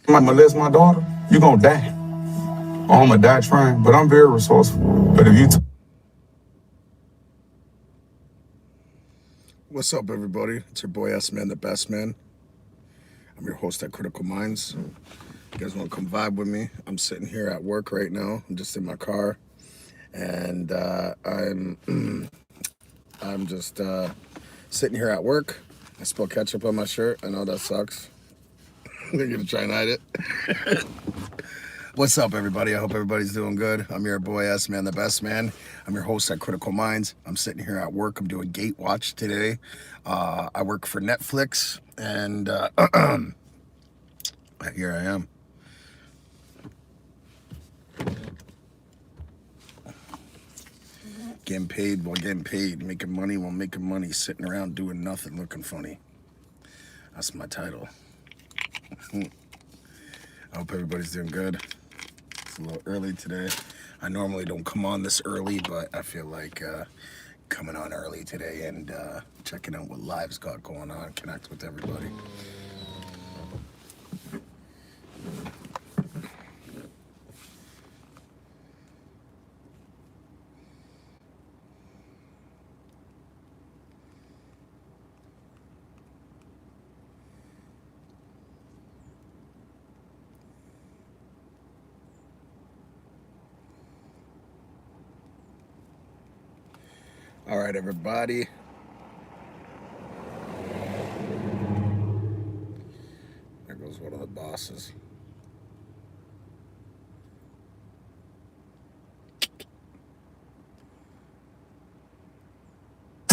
molest my daughter, you're gonna die. Or I'm gonna die trying, but I'm very resourceful. But if you What's up, everybody? It's your boy SManDaBestMan. I'm your host at Critical Minds. You guys want to come vibe with me? I'm sitting here at work right now. I'm just in my car, and I'm just sitting here at work. I spilled ketchup on my shirt. I know that sucks. I'm gonna try and hide it. What's up, everybody? I hope everybody's doing good. I'm your boy SManDaBestMan. I'm your host at Critical Minds. I'm sitting here at work. I'm doing gate watch today. I work for Netflix, and here I am. Getting paid while getting paid, making money while making money, sitting around doing nothing, looking funny. That's my title. I hope everybody's doing good. It's a little early today. I normally don't come on this early, but I feel like coming on early today and checking out what lives got going on, connect with everybody. All right, everybody. There goes one of the bosses.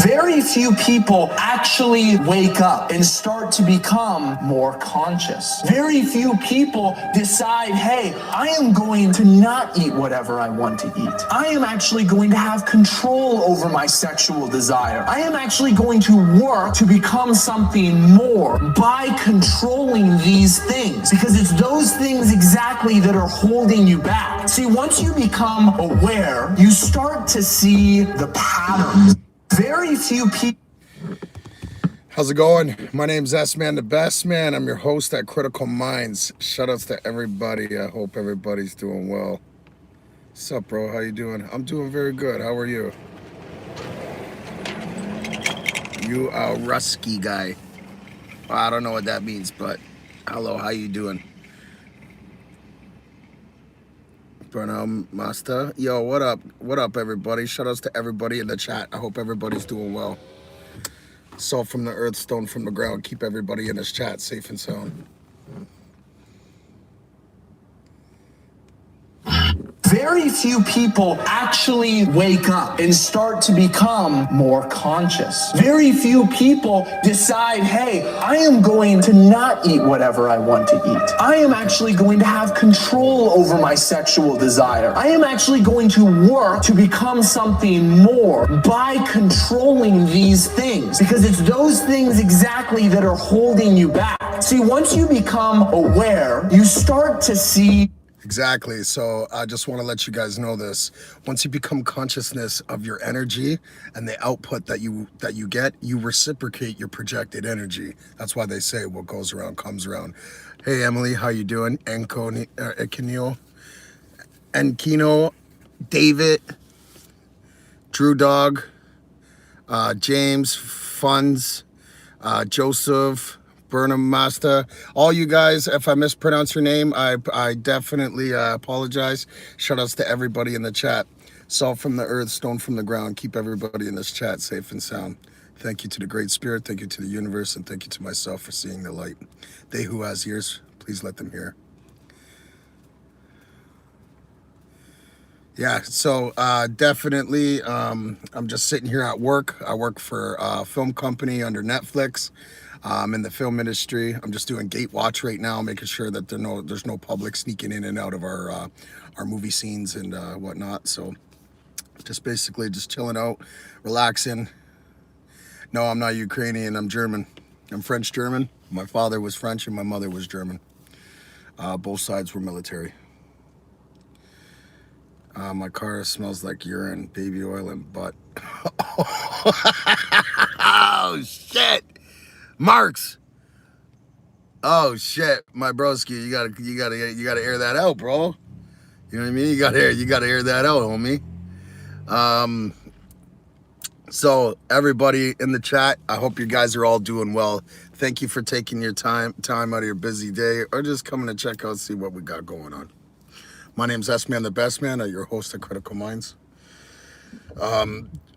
Very few people actually wake up and start to become more conscious. Very few people decide, hey, I am going to not eat whatever I want to eat. I am actually going to have control over my sexual desire. I am actually going to work to become something more by controlling these things, because it's those things exactly that are holding you back. See, once you become aware, you start to see the patterns. Very few people. How's it going? My name's SManDaBestMan. I'm your host at Critical Minds. Shout outs to everybody. I hope everybody's doing well. What's up, bro? How you doing? I'm doing very good. How are you? You are Rusky guy. I don't know what that means, but hello, how you doing? Master. Yo, what up? What up, everybody? Shout outs to everybody in the chat. I hope everybody's doing well. Salt from the earth, stone from the ground. Keep everybody in this chat safe and sound. Very few people actually wake up and start to become more conscious. Very few people decide, hey, I am going to not eat whatever I want to eat. I am actually going to have control over my sexual desire. I am actually going to work to become something more by controlling these things, because it's those things exactly that are holding you back. See, once you become aware, you start to see. Exactly. So I just want to let you guys know this. Once you become consciousness of your energy and the output that you get, you reciprocate your projected energy. That's why they say what goes around comes around. Hey, Emily, how you doing? Enkino, David, Drew Dog, James, Funds, Joseph, Burnham Master, all you guys, if I mispronounce your name, I definitely apologize. Shout outs to everybody in the chat. Salt from the earth, stone from the ground. Keep everybody in this chat safe and sound. Thank you to the Great Spirit, thank you to the universe, and thank you to myself for seeing the light. They who has ears, please let them hear. Yeah, so definitely, I'm just sitting here at work. I work for a film company under Netflix. In the film industry. I'm just doing gate watch right now, making sure that there's no public sneaking in and out of our movie scenes and whatnot. So just basically just chilling out, relaxing. No, I'm not Ukrainian, I'm German. I'm French-German. My father was French and my mother was German. Both sides were military. My car smells like urine, baby oil, and butt. Oh, shit. Marks. Oh shit, my broski, you gotta air that out, bro. You know what I mean? You gotta air that out, homie. So everybody in the chat, I hope you guys are all doing well. Thank you for taking your time out of your busy day, or just coming to check out, see what we got going on. My name's SManDaBestMan. I'm your host of Critical Minds.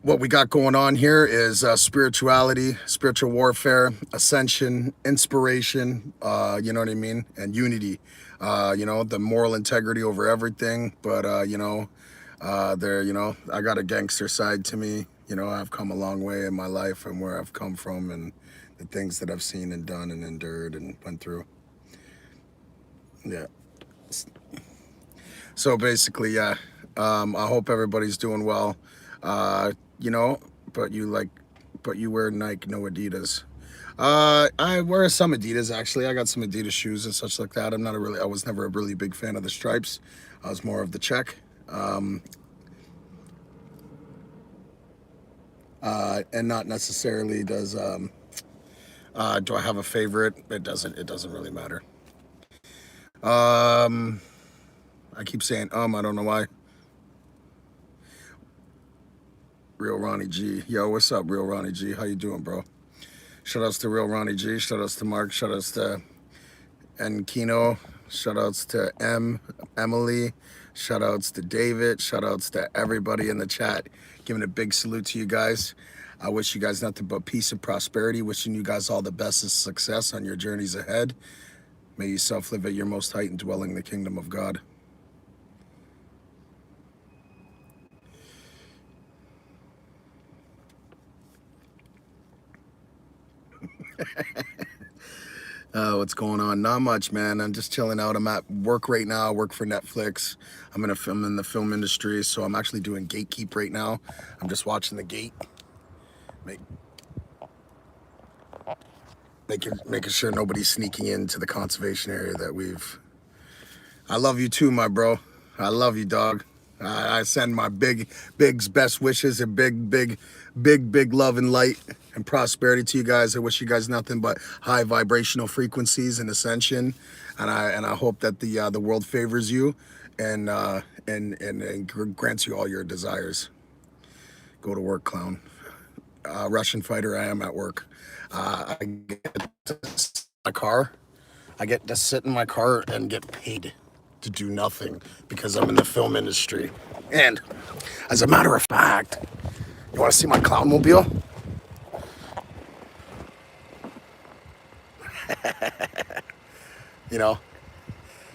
What we got going on here is spirituality, spiritual warfare, ascension, inspiration, you know what I mean, and unity. You know, the moral integrity over everything. But you know, I got a gangster side to me. You know, I've come a long way in my life and where I've come from and the things that I've seen and done and endured and went through. Yeah. So basically, yeah, I hope everybody's doing well. You know, but you wear Nike, no Adidas. I wear some Adidas, actually. I got some Adidas shoes and such like that. I was never a really big fan of the stripes. I was more of the check. And not necessarily do I have a favorite? It doesn't really matter. I keep saying, I don't know why. Real Ronnie G. Yo, what's up, Real Ronnie G? How you doing, bro? Shoutouts to Real Ronnie G. Shoutouts to Mark. Shoutouts to Kino. Shoutouts to Emily. Shoutouts to David. Shoutouts to everybody in the chat. Giving a big salute to you guys. I wish you guys nothing but peace and prosperity. Wishing you guys all the best of success on your journeys ahead. May yourself live at your most height and dwelling in the kingdom of God. What's going on? Not much, man. I'm just chilling out. I'm at work right now. I work for Netflix. I'm in the film industry, so I'm actually doing gatekeep right now. I'm just watching the gate, making sure nobody's sneaking into the conservation area that we've. I love you too, my bro. I love you, dog. I send my big's best wishes and big love and light and prosperity to you guys. I wish you guys nothing but high vibrational frequencies and ascension, and I hope that the world favors you and grants you all your desires. Go to work, clown. Russian fighter, I am at work. I get to sit in my car. I get to sit in my car and get paid to do nothing because I'm in the film industry. And as a matter of fact, you want to see my clown mobile? You know,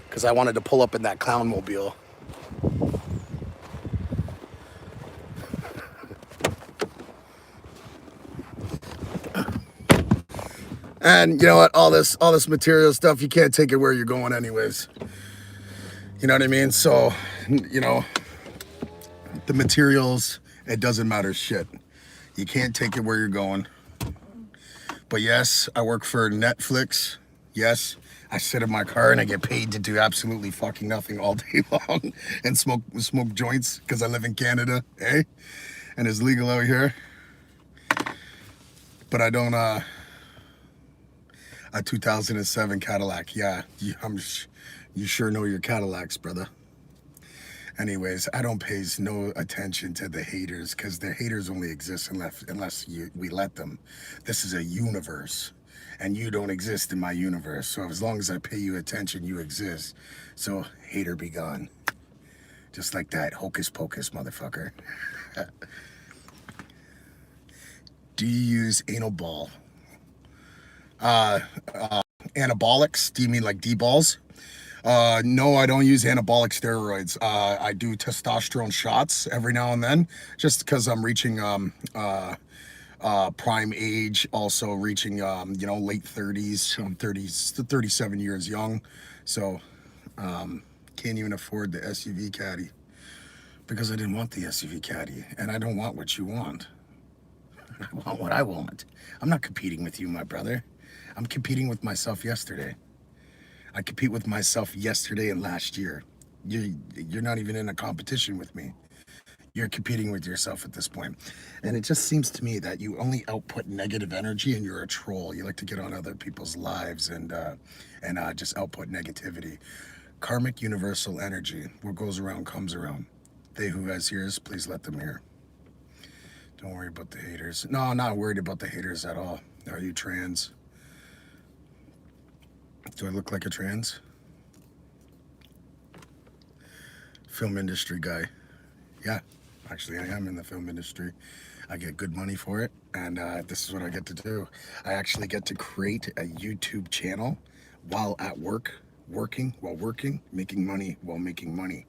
because I wanted to pull up in that clown mobile. And you know what? All this material stuff, you can't take it where you're going anyways. You know what I mean? So, you know, the materials, it doesn't matter shit. You can't take it where you're going. But yes, I work for Netflix. Yes, I sit in my car and I get paid to do absolutely fucking nothing all day long and smoke joints because I live in Canada, eh? And it's legal out here. But I don't, a 2007 Cadillac. Yeah, you sure know your Cadillacs, brother. Anyways, I don't pay no attention to the haters because the haters only exist unless we let them. This is a universe, and you don't exist in my universe. So as long as I pay you attention, you exist. So hater be gone. Just like that, hocus pocus, motherfucker. Do you use anal ball? Anabolics? Do you mean like D-balls? No, I don't use anabolic steroids. I do testosterone shots every now and then, just because I'm reaching prime age, also reaching you know, late 30s. I'm 37 years young, so can't even afford the SUV caddy because I didn't want the SUV caddy, and I don't want what you want. I want what I want. I'm not competing with you, my brother. I'm competing with myself yesterday. I compete with myself yesterday and last year. You're not even in a competition with me. You're competing with yourself at this point. And it just seems to me that you only output negative energy, and you're a troll. You like to get on other people's lives and just output negativity. Karmic universal energy. What goes around comes around. They who has ears, please let them hear. Don't worry about the haters. No, I'm not worried about the haters at all. Are you trans? Do I look like a trans? Film industry guy. Yeah, actually I am in the film industry. I get good money for it, and this is what I get to do. I actually get to create a YouTube channel while at work, working, making money while making money.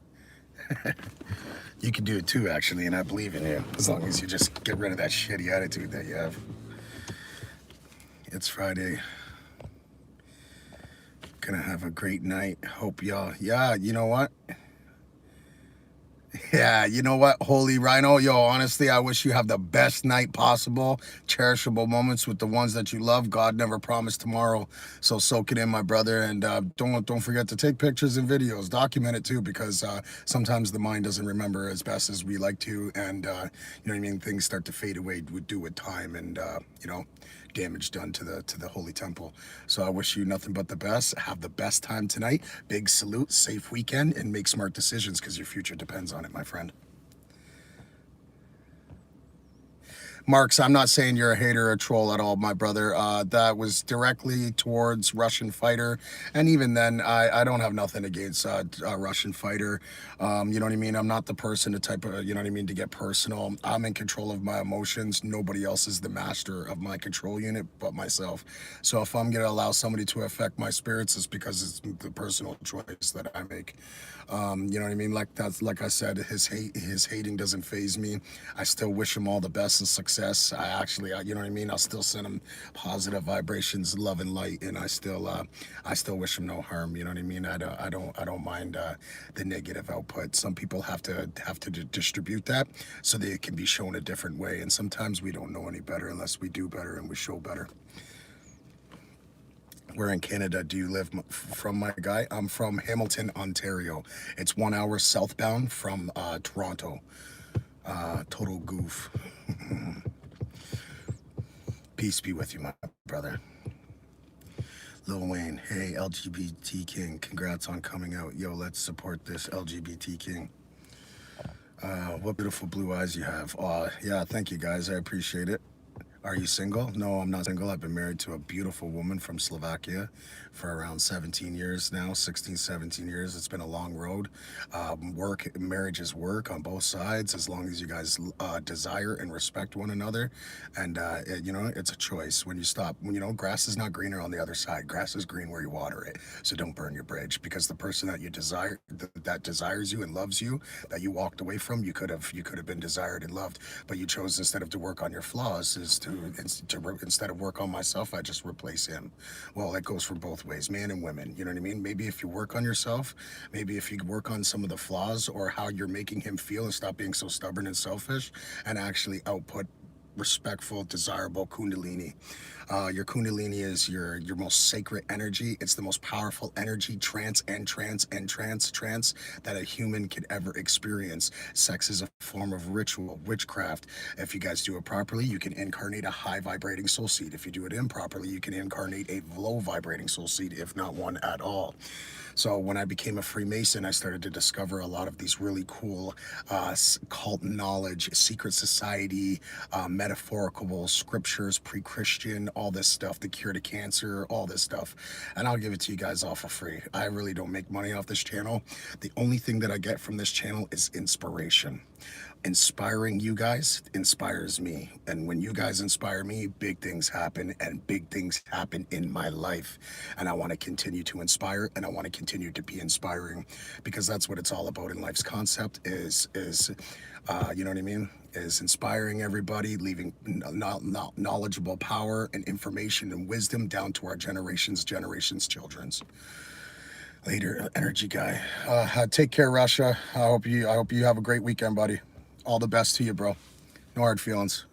You can do it too, actually, and I believe in you, as long as you just get rid of that shitty attitude that you have. It's Friday. Gonna have a great night. Hope y'all, yeah, you know what? Yeah, you know what, Holy Rhino? Yo, honestly, I wish you have the best night possible. Cherishable moments with the ones that you love. God never promised tomorrow, so soak it in, my brother. And don't forget to take pictures and videos. Document it too, because sometimes the mind doesn't remember as best as we like to, and you know what I mean. Things start to fade away with time, and you know, damage done to the holy temple. So I wish you nothing but the best. Have the best time tonight. Big salute, safe weekend, and make smart decisions, because your future depends on it, my friend. Marks, I'm not saying you're a hater or a troll at all, my brother. That was directly towards Russian fighter, and even then, I don't have nothing against a Russian fighter. You know what I mean? I'm not the person to type of, you know what I mean, to get personal. I'm in control of my emotions. Nobody else is the master of my control unit but myself. So if I'm gonna allow somebody to affect my spirits, it's because it's the personal choice that I make. You know what I mean? Like I said, his hating doesn't faze me. I still wish him all the best and success. You know what I mean? I'll still send him positive vibrations, love and light, and I still wish him no harm. You know what I mean? I don't mind the negative output. Some people have to distribute that so that it can be shown a different way, and sometimes we don't know any better unless we do better and we show better. Where in Canada do you live from, my guy? I'm from Hamilton, Ontario. It's 1 hour southbound from Toronto. Total goof. Peace be with you, my brother. Lil Wayne, hey, LGBT King, congrats on coming out. Yo, let's support this LGBT King. What beautiful blue eyes you have. Yeah, thank you guys, I appreciate it. Are you single? No, I'm not single. I've been married to a beautiful woman from Slovakia for around 17 years now, 16, 17 years. It's been a long road. Marriage is work on both sides, as long as you guys desire and respect one another. And, you know, it's a choice. When you stop, you know, grass is not greener on the other side. Grass is green where you water it. So don't burn your bridge, because the person that you desire, that desires you and loves you, that you walked away from, you could have been desired and loved, but you chose, instead of to work on your flaws, is instead of work on myself, I just replace him. Well, that goes for both ways, man and women. You know what I mean? Maybe if you work on yourself, maybe if you work on some of the flaws or how you're making him feel, and stop being so stubborn and selfish, and actually output respectful, desirable kundalini. Your kundalini is your most sacred energy. It's the most powerful energy, trance that a human could ever experience. Sex is a form of ritual, witchcraft. If you guys do it properly, you can incarnate a high vibrating soul seed. If you do it improperly, you can incarnate a low vibrating soul seed, if not one at all. So when I became a Freemason, I started to discover a lot of these really cool cult knowledge, secret society, metaphorical scriptures, pre-Christian, all this stuff, the cure to cancer, all this stuff. And I'll give it to you guys all for free. I really don't make money off this channel. The only thing that I get from this channel is inspiration. Inspiring you guys inspires me, and when you guys inspire me, big things happen, and big things happen in my life. And I want to continue to inspire, and I want to continue to be inspiring, because that's what it's all about in life's concept is you know what I mean, is inspiring everybody, leaving knowledgeable power and information and wisdom down to our generations children's. Later, energy guy. Take care, Russia. I hope you have a great weekend, buddy. All the best to you, bro. No hard feelings.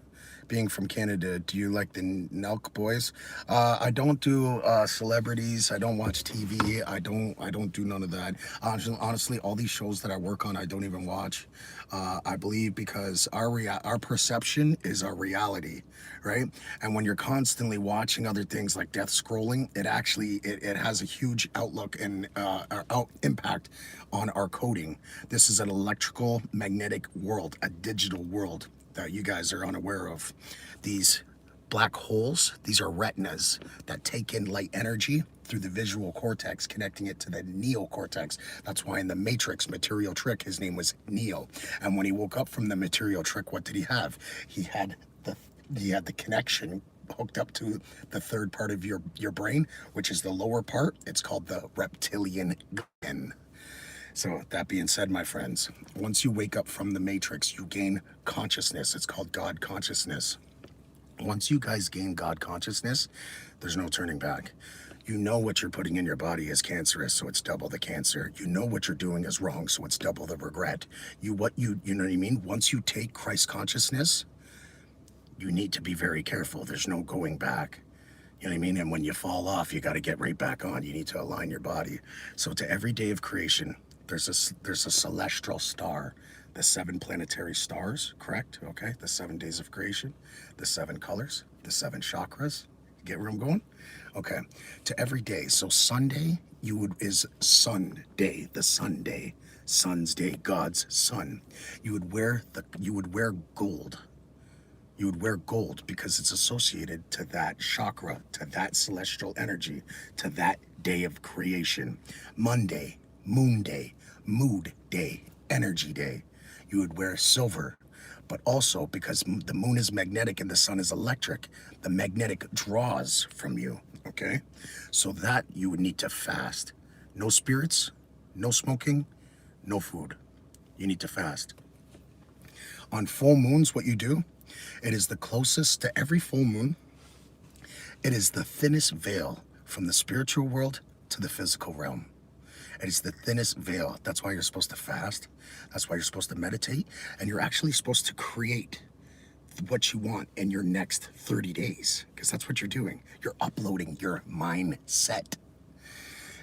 being from Canada, do you like the Nelk boys? I don't do celebrities. I don't watch TV. I don't do none of that. Honestly, all these shows that I work on, I don't even watch. I believe because our perception is our reality, right? And when you're constantly watching other things like death scrolling, it has a huge outlook and impact on our coding. This is an electrical magnetic world, a digital world that you guys are unaware of. These black holes, these are retinas that take in light energy through the visual cortex, connecting it to the neocortex. That's why in the Matrix, Material Trick, his name was Neo. And when he woke up from the Material Trick, what did he have? He had the connection hooked up to the third part of your brain, which is the lower part. It's called the reptilian gland. So that being said, my friends, once you wake up from the Matrix, you gain consciousness. It's called God consciousness. Once you guys gain God consciousness, there's no turning back. You know what you're putting in your body is cancerous, so it's double the cancer. You know what you're doing is wrong, so it's double the regret. You know what I mean? Once you take Christ consciousness, you need to be very careful. There's no going back. You know what I mean? And when you fall off, you got to get right back on. You need to align your body. So to every day of creation, there's a celestial star, the 7 planetary stars, correct? Okay, the 7 days of creation, the 7 colors, the 7 chakras. You get where I'm going? Okay, to every day. So Sunday is Sun Day, the Sunday, Sun's day, God's sun. You would wear gold. You would wear gold because it's associated to that chakra, to that celestial energy, to that day of creation. Monday, moon day, mood day, energy day. You would wear silver, but also because the moon is magnetic and the sun is electric, the magnetic draws from you, okay? So that you would need to fast. No spirits, no smoking, no food. You need to fast. On full moons, what you do, it is the closest to every full moon. It is the thinnest veil from the spiritual world to the physical realm. It is the thinnest veil. That's why you're supposed to fast. That's why you're supposed to meditate. And you're actually supposed to create what you want in your next 30 days. Because that's what you're doing. You're uploading your mindset.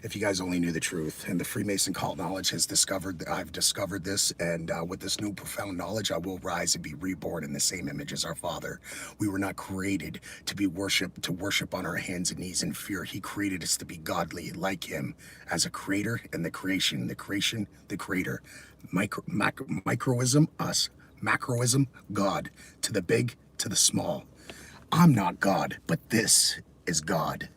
If you guys only knew the truth, and the Freemason cult knowledge I've discovered this, and with this new profound knowledge, I will rise and be reborn in the same image as our Father. We were not created to worship on our hands and knees in fear. He created us to be godly like him as a creator and the creation, the creator. Microism, us. Macroism, God. To the big, to the small. I'm not God, but this is God.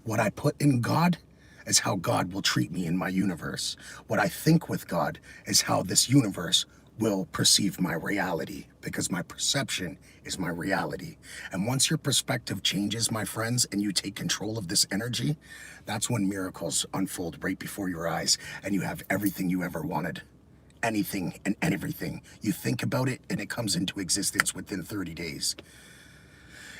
What I put in God is how God will treat me in my universe. What I think with God is how this universe will perceive my reality, because my perception is my reality. And once your perspective changes, my friends, and you take control of this energy, that's when miracles unfold right before your eyes, and you have everything you ever wanted. Anything and everything. You think about it, and it comes into existence within 30 days.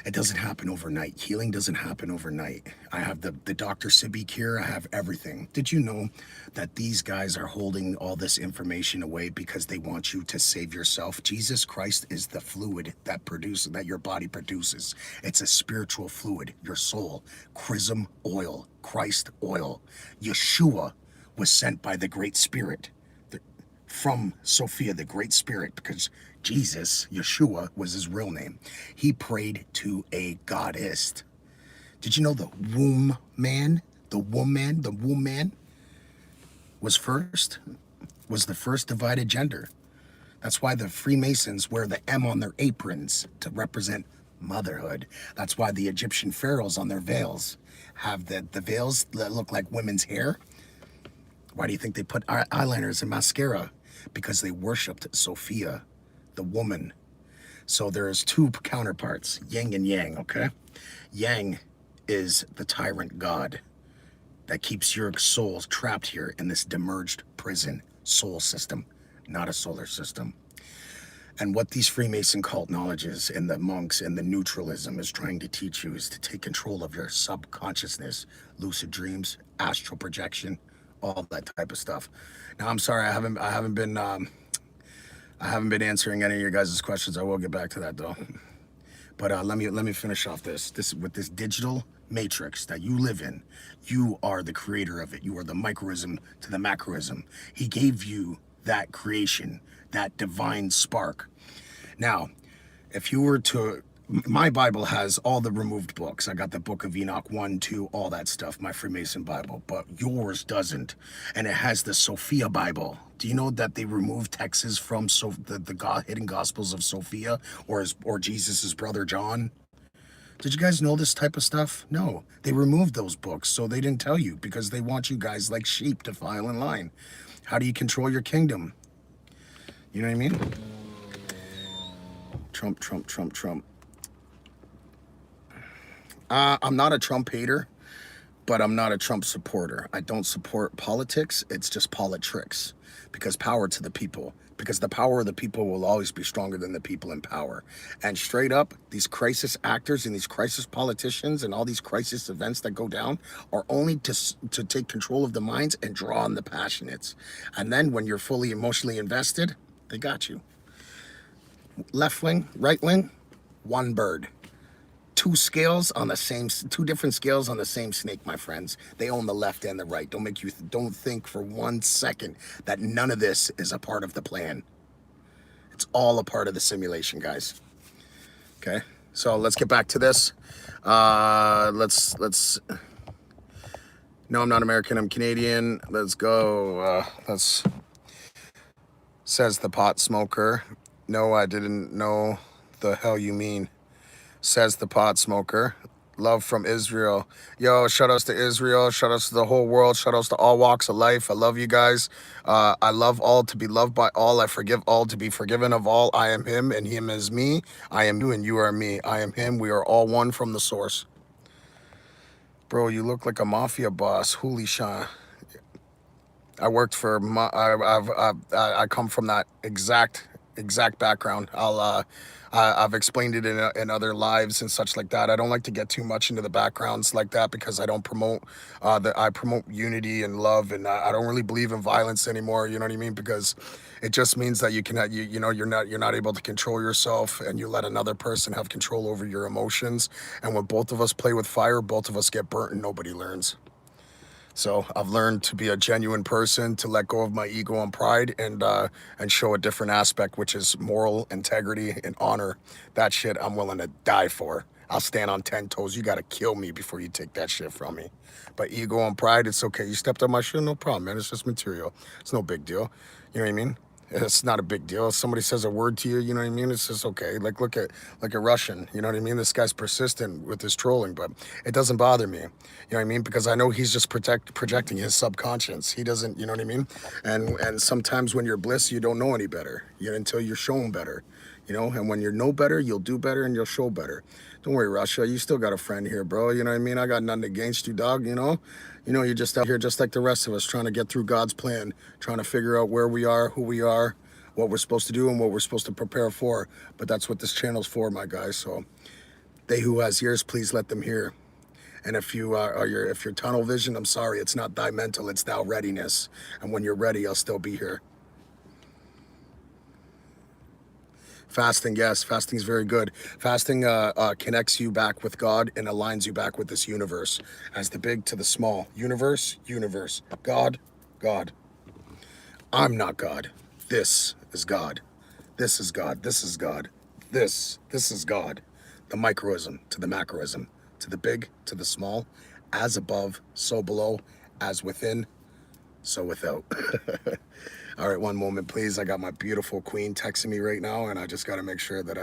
It doesn't happen overnight. Healing doesn't happen overnight. I have the Dr. Sibik here. I have everything. Did you know that these guys are holding all this information away because they want you to save yourself? Jesus Christ is the fluid that your body produces. It's a spiritual fluid, your soul. Chrism oil, Christ oil. Yeshua was sent by the Great Spirit from Sophia, the Great Spirit, because Jesus, Yeshua, was his real name. He prayed to a goddess. Did you know the womb man was the first divided gender? That's why the Freemasons wear the M on their aprons to represent motherhood. That's why the Egyptian pharaohs on their veils have the veils that look like women's hair. Why do you think they put eyeliners and mascara? Because they worshipped Sophia, the woman. So there's 2 counterparts, yin and yang, okay? Yang is the tyrant god that keeps your souls trapped here in this demerged prison soul system, not a solar system. And what these Freemason cult knowledges and the monks and the neutralism is trying to teach you is to take control of your subconsciousness, lucid dreams, astral projection, all that type of stuff. Now, I'm sorry, I haven't been answering any of your guys' questions. I will get back to that though. But let me finish off this with this digital matrix that you live in. You are the creator of it. You are the microism to the macroism. He gave you that creation, that divine spark. Now, if you were to, my Bible has all the removed books. I got the Book of Enoch 1, 2, all that stuff, my Freemason Bible, but yours doesn't. And it has the Sophia Bible. Do you know that they removed texts from the hidden Gospels of Sophia or Jesus's brother John? Did you guys know this type of stuff? No, they removed those books, so they didn't tell you because they want you guys like sheep to file in line. How do you control your kingdom? You know what I mean? Trump, Trump, Trump, Trump. I'm not a Trump hater, but I'm not a Trump supporter. I don't support politics. It's just politics, because power to the people, because the power of the people will always be stronger than the people in power. And straight up, these crisis actors and these crisis politicians and all these crisis events that go down are only to take control of the minds and draw on the passionates. And then when you're fully emotionally invested, they got you. Left wing, right wing, one bird. Two different scales on the same snake, my friends. They own the left and the right. Don't think for 1 second that none of this is a part of the plan. It's all a part of the simulation, guys. Okay, so let's get back to this. Let's. No, I'm not American. I'm Canadian. Let's go. Says the pot smoker. No, I didn't know the hell you mean. Says the pot smoker. Love from Israel. Yo, shout outs to Israel. Shout outs to the whole world. Shout outs to all walks of life. I love you guys. I love all to be loved by all. I forgive all to be forgiven of all. I am him and him is me. I am you and you are me. I am him. We are all one from the source. Bro, you look like a mafia boss. Holy shit. I worked for, I come from that exact background. I've explained it in other lives and such like that. I don't like to get too much into the backgrounds like that because I don't promote, I promote unity and love, and I don't really believe in violence anymore. You know what I mean? Because it just means that you're not able to control yourself, and you let another person have control over your emotions. And when both of us play with fire, both of us get burnt and nobody learns. So I've learned to be a genuine person, to let go of my ego and pride, and show a different aspect, which is moral integrity and honor. That shit I'm willing to die for. I'll stand on 10 toes. You got to kill me before you take that shit from me. But ego and pride, it's okay. You stepped on my shit, no problem, man. It's just material. It's no big deal. You know what I mean? It's not a big deal. If somebody says a word to you, you know what I mean? It's just okay. Like, look at a Russian, you know what I mean? This guy's persistent with his trolling, but it doesn't bother me. You know what I mean? Because I know he's just projecting his subconscious. He doesn't, you know what I mean? And sometimes when you're bliss, you don't know any better, until you're shown better, and when you know better, you'll do better and you'll show better. Don't worry, Russia. You still got a friend here, bro. You know what I mean? I got nothing against you, dog, you're just out here just like the rest of us, trying to get through God's plan, trying to figure out where we are, who we are, what we're supposed to do, and what we're supposed to prepare for. But that's what this channel's for, my guys. So they who has ears, please let them hear. And if you're tunnel vision, I'm sorry, it's not thy mental, it's thou readiness. And when you're ready, I'll still be here. Fasting, yes, fasting is very good. Fasting connects you back with God and aligns you back with this universe, as the big to the small. Universe, God, God. I'm not God. This is God. This is God. This is God. This is God. The microism to the macroism, to the big to the small, as above, so below, as within, so without. All right, one moment, please. I got my beautiful queen texting me right now, and I just got to make sure that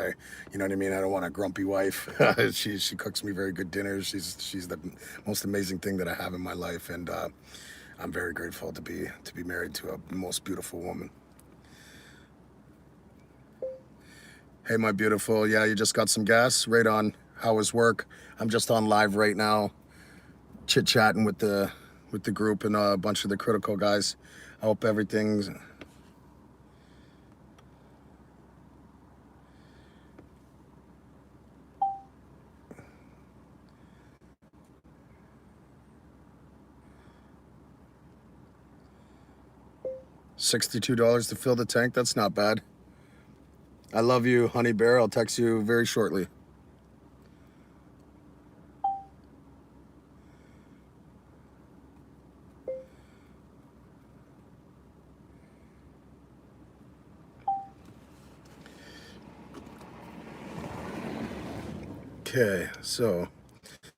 you know what I mean? I don't want a grumpy wife. She cooks me very good dinners. She's the most amazing thing that I have in my life, and I'm very grateful to be married to a most beautiful woman. Hey, my beautiful. Yeah, you just got some gas? Right on. How was work? I'm just on live right now, chit-chatting with the group and a bunch of the critical guys. I hope everything's... $62 to fill the tank. That's not bad. I love you, honey bear. I'll text you very shortly. Okay, so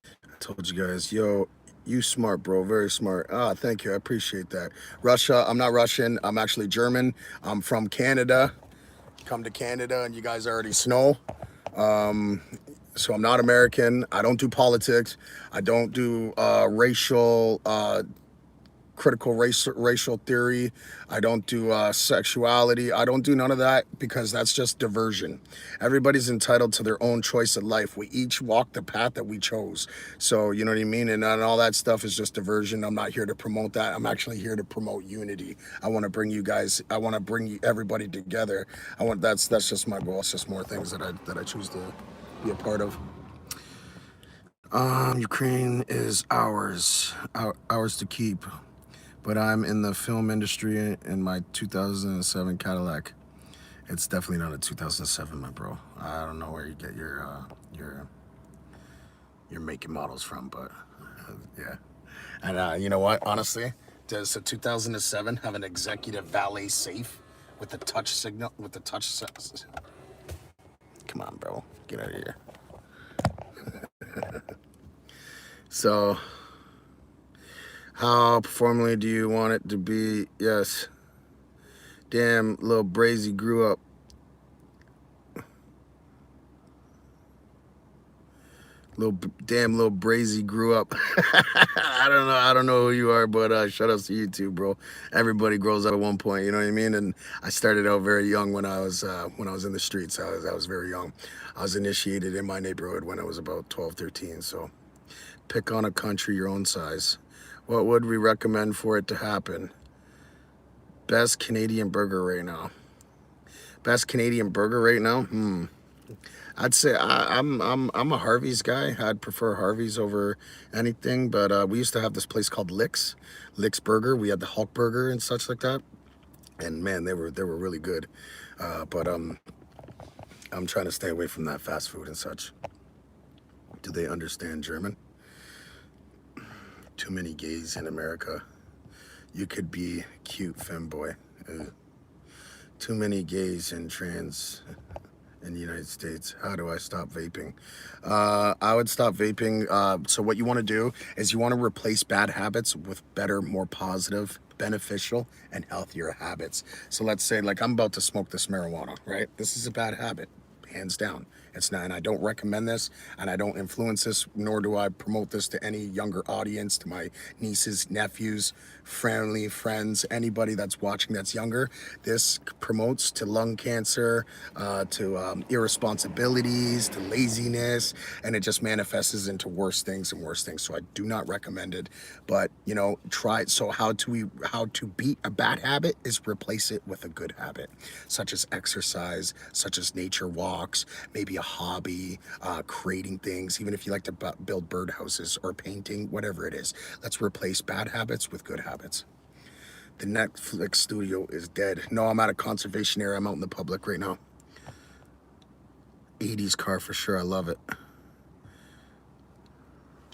I told you guys, yo, you smart, bro, very smart. Ah, thank you, I appreciate that. Russia, I'm not Russian, I'm actually German. I'm from Canada. Come to Canada and you guys already know. So I'm not American. I don't do politics. I don't do racial theory. I don't do sexuality. I don't do none of that because that's just diversion. Everybody's entitled to their own choice in life. We each walk the path that we chose. So, you know what I mean? And all that stuff is just diversion. I'm not here to promote that. I'm actually here to promote unity. I want to bring you guys, I want to bring everybody together. That's just my goal. It's just more things that I choose to be a part of. Ukraine is ours to keep. But I'm in the film industry in my 2007 Cadillac. It's definitely not a 2007, my bro. I don't know where you get your making models from, but yeah. And you know what? Honestly, does a 2007 have an executive valet safe with the touch signal? Come on, bro. Get out of here. So, how performally do you want it to be? Yes. Damn, little Brazy grew up. Little Brazy grew up. I don't know who you are, but shout outs to you too, bro. Everybody grows up at one point, you know what I mean? And I started out very young when I was in the streets. I was very young. I was initiated in my neighborhood when I was about 12, 13. So pick on a country your own size. What would we recommend for it to happen? Best Canadian burger right now. Best Canadian burger right now? I'd say I'm a Harvey's guy. I'd prefer Harvey's over anything. But we used to have this place called Lick's Burger. We had the Hulk Burger and such like that. And man, they were really good. But I'm trying to stay away from that fast food and such. Do they understand German? Too many gays in America. You could be cute femboy. Too many gays and trans in the United States. How do I stop vaping? I would stop vaping. So what you want to do is you want to replace bad habits with better, more positive, beneficial, and healthier habits. So let's say like I'm about to smoke this marijuana, right? This is a bad habit, hands down. It's not, and I don't recommend this, and I don't influence this, nor do I promote this to any younger audience, to my nieces, nephews, family, friends, anybody that's watching that's younger. This promotes to lung cancer, to irresponsibilities, to laziness, and it just manifests into worse things and worse things. So I do not recommend it, but you know, try it. So how to beat a bad habit is replace it with a good habit, such as exercise, such as nature walks, maybe a hobby, creating things, even if you like to build birdhouses or painting, whatever it is. Let's replace bad habits with good habits. The Netflix studio is dead. No, I'm at a conservation area. I'm out in the public right now. 80s car for sure. I love it.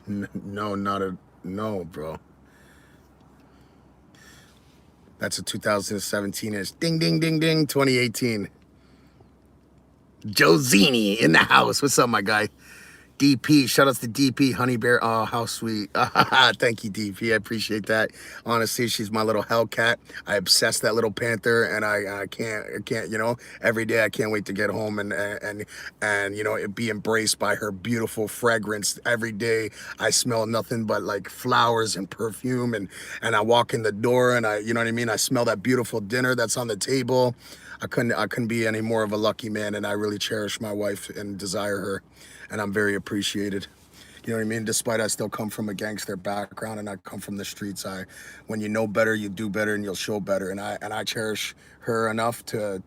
No, bro. That's a 2017-ish. Ding, ding, ding, ding. 2018. Josini in the house. What's up, my guy? DP, shout outs to DP, Honey Bear. Oh, how sweet. Thank you, DP. I appreciate that. Honestly, she's my little Hellcat. I obsess that little panther, and I can't, you know, every day I can't wait to get home and you know, be embraced by her beautiful fragrance. Every day I smell nothing but like flowers and perfume, and I walk in the door and you know what I mean? I smell that beautiful dinner that's on the table. I couldn't be any more of a lucky man, and I really cherish my wife and desire her, and I'm very appreciated. You know what I mean? Despite I still come from a gangster background and I come from the streets, when you know better, you do better and you'll show better. And I cherish her enough to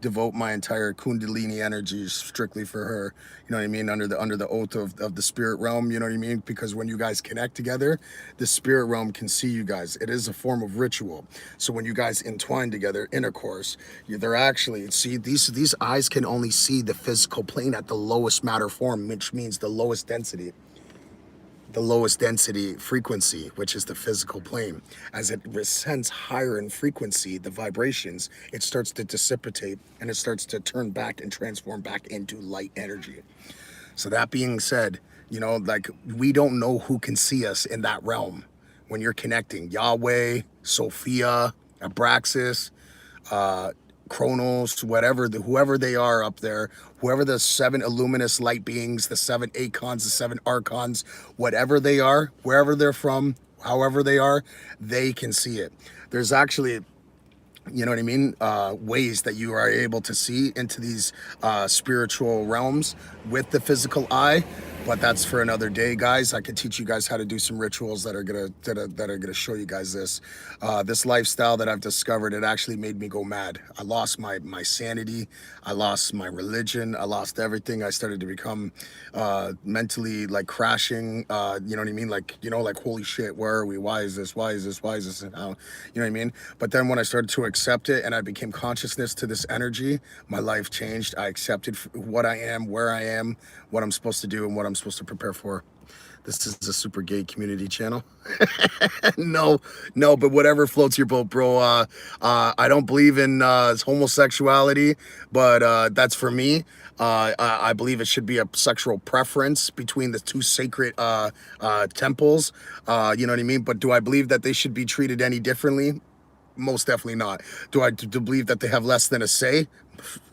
devote my entire Kundalini energy strictly for her. You know what I mean? Under the oath of the spirit realm, you know what I mean? Because when you guys connect together, the spirit realm can see you guys. It is a form of ritual. So when you guys entwine together, intercourse, they're actually, see, these eyes can only see the physical plane at the lowest matter form, which means the lowest density frequency, which is the physical plane. As it ascends higher in frequency, the vibrations, it starts to dissipate and it starts to turn back and transform back into light energy. So that being said, you know, like, we don't know who can see us in that realm when you're connecting. Yahweh, Sophia, Abraxas, Chronos, whatever, whoever they are up there, whoever the 7 illuminous light beings, the 7 Acons, the 7 Archons, whatever they are, wherever they're from, however they are, they can see it. There's actually, you know what I mean, ways that you are able to see into these spiritual realms with the physical eye, but that's for another day, guys. I could teach you guys how to do some rituals that are gonna show you guys this. This lifestyle that I've discovered, it actually made me go mad. I lost my sanity, I lost my religion, I lost everything. I started to become mentally like crashing. You know what I mean? Like, you know, like, holy shit, where are we? Why is this? Why is this? Why is this? And how? You know what I mean? But then when I started to accept it and I became consciousness to this energy, my life changed. I accepted what I am, where I am, what I'm supposed to do, and what I'm supposed to prepare for. This is a super gay community channel. No, but whatever floats your boat, bro. I don't believe in homosexuality, but that's for me. I believe it should be a sexual preference between the 2 sacred temples. You know what I mean? But do I believe that they should be treated any differently? Most definitely not. Do I believe that they have less than a say?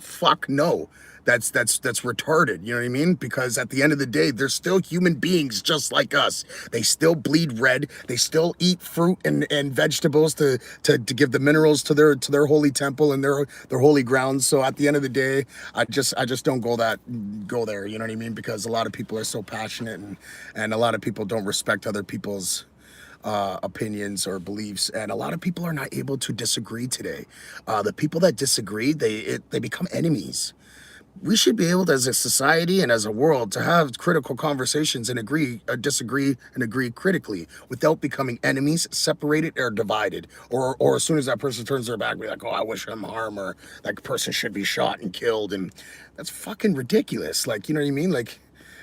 Fuck no. That's retarded, you know what I mean? Because at the end of the day, they're still human beings just like us. They still bleed red. They still eat fruit and vegetables to give the minerals to their holy temple and their holy grounds. So at the end of the day, I just don't go there, you know what I mean? Because a lot of people are so passionate, and a lot of people don't respect other people's opinions or beliefs, and a lot of people are not able to disagree today. The people that disagree, they become enemies. We should be able to, as a society and as a world, to have critical conversations and disagree and agree critically without becoming enemies, separated or divided. Or as soon as that person turns their back, be like, oh, I wish them harm, or that person should be shot and killed. And that's fucking ridiculous. Like, you know what I mean? Like,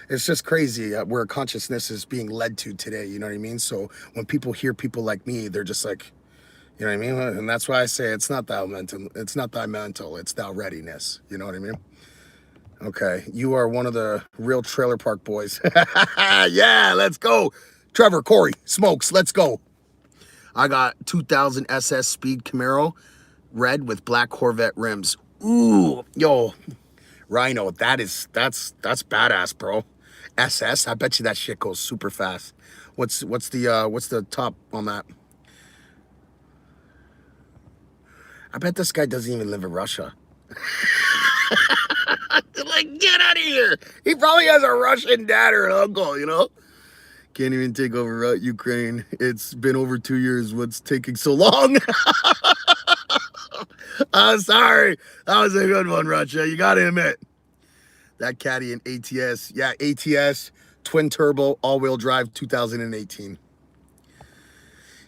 it's just crazy where consciousness is being led to today. You know what I mean? So when people hear people like me, they're just like, you know what I mean? And that's why I say it's not thy mental, it's thou readiness. You know what I mean? Okay, you are one of the real trailer park boys. Yeah, let's go. Trevor, Corey, Smokes, let's go. I got 2000 SS Speed Camaro, red with black Corvette rims. Ooh, yo, Rhino, that's badass, bro. SS, I bet you that shit goes super fast. What's the top on that? I bet this guy doesn't even live in Russia. Like, get out of here. He probably has a Russian dad or an uncle, you know? Can't even take over Ukraine. It's been over 2 years. What's taking so long? Sorry. That was a good one, Russia. You got to admit. That caddy in ATS. Yeah, ATS, twin turbo, all-wheel drive, 2018.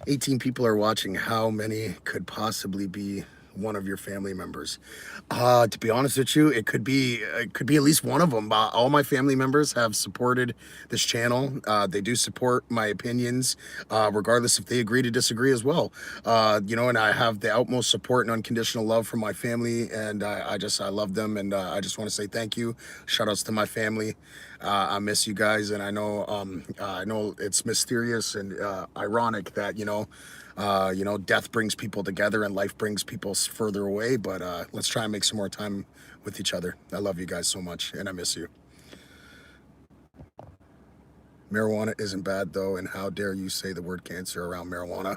18 people are watching. How many could possibly be one of your family members? To be honest with you, it could be at least one of them. All my family members have supported this channel. They do support my opinions, regardless if they agree to disagree as well. You know, and I have the utmost support and unconditional love from my family, and I love them, and I just want to say thank you. Shout outs to my family. I miss you guys, and I know it's mysterious and ironic that you know, death brings people together and life brings people further away, but let's try and make some more time with each other. I love you guys so much, and I miss you. Marijuana isn't bad, though, and how dare you say the word cancer around marijuana?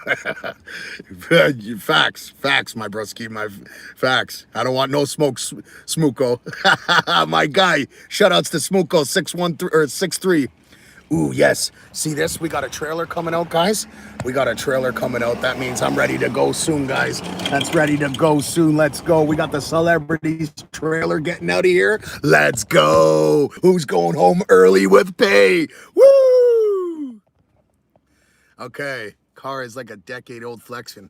Facts, my broski, my facts. I don't want no smoke, Smooko. My guy, shout-outs to Smooko 613 or 63. Ooh, yes. See this? We got a trailer coming out, guys. We got a trailer coming out. That means I'm ready to go soon, guys. That's ready to go soon. Let's go. We got the celebrities trailer getting out of here. Let's go. Who's going home early with pay? Woo! Okay. Car is like a decade-old flexing.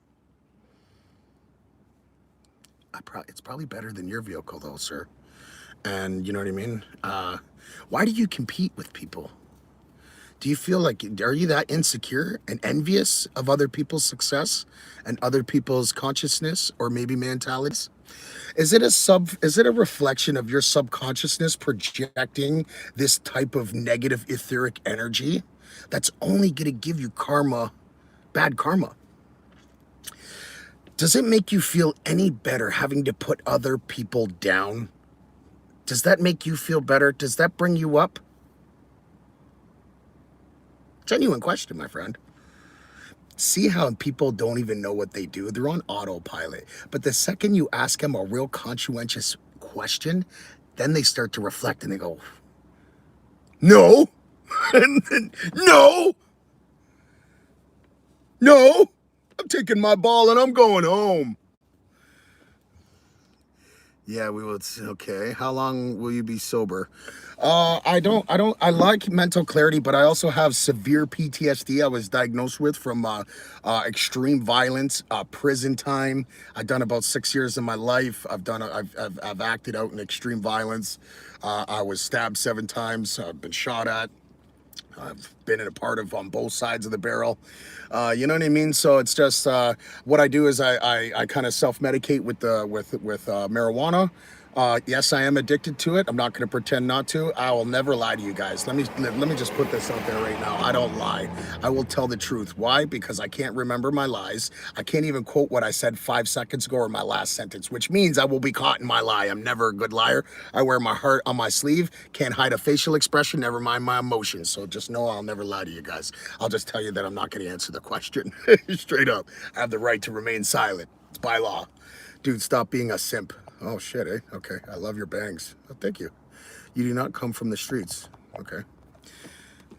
It's probably better than your vehicle, though, sir. And you know what I mean? Why do you compete with people? Do you feel like, are you that insecure and envious of other people's success and other people's consciousness or maybe mentalities? Is it a reflection of your subconsciousness projecting this type of negative etheric energy that's only going to give you karma, bad karma? Does it make you feel any better having to put other people down? Does that make you feel better? Does that bring you up? Genuine question, my friend. See how people don't even know what they do? They're on autopilot. But the second you ask them a real conscientious question, then they start to reflect and they go, no, no, no, I'm taking my ball and I'm going home. Yeah, we will. Okay. How long will you be sober? I like mental clarity, but I also have severe PTSD I was diagnosed with from extreme violence, prison time. I've done about 6 years of my life. I've acted out in extreme violence. I was stabbed 7 times. I've been shot at. I've been in a part of on both sides of the barrel. You know what I mean? So it's just what I do is I kind of self-medicate with marijuana. Yes, I am addicted to it. I'm not going to pretend not to. I will never lie to you guys. Let me just put this out there right now. I don't lie. I will tell the truth. Why? Because I can't remember my lies. I can't even quote what I said 5 seconds ago or my last sentence, which means I will be caught in my lie. I'm never a good liar. I wear my heart on my sleeve. Can't hide a facial expression. Never mind my emotions. So just know I'll never lie to you guys. I'll just tell you that I'm not going to answer the question. Straight up. I have the right to remain silent. It's by law. Dude, stop being a simp. Oh, shit, eh? Okay, I love your bangs. Oh, thank you. You do not come from the streets. Okay.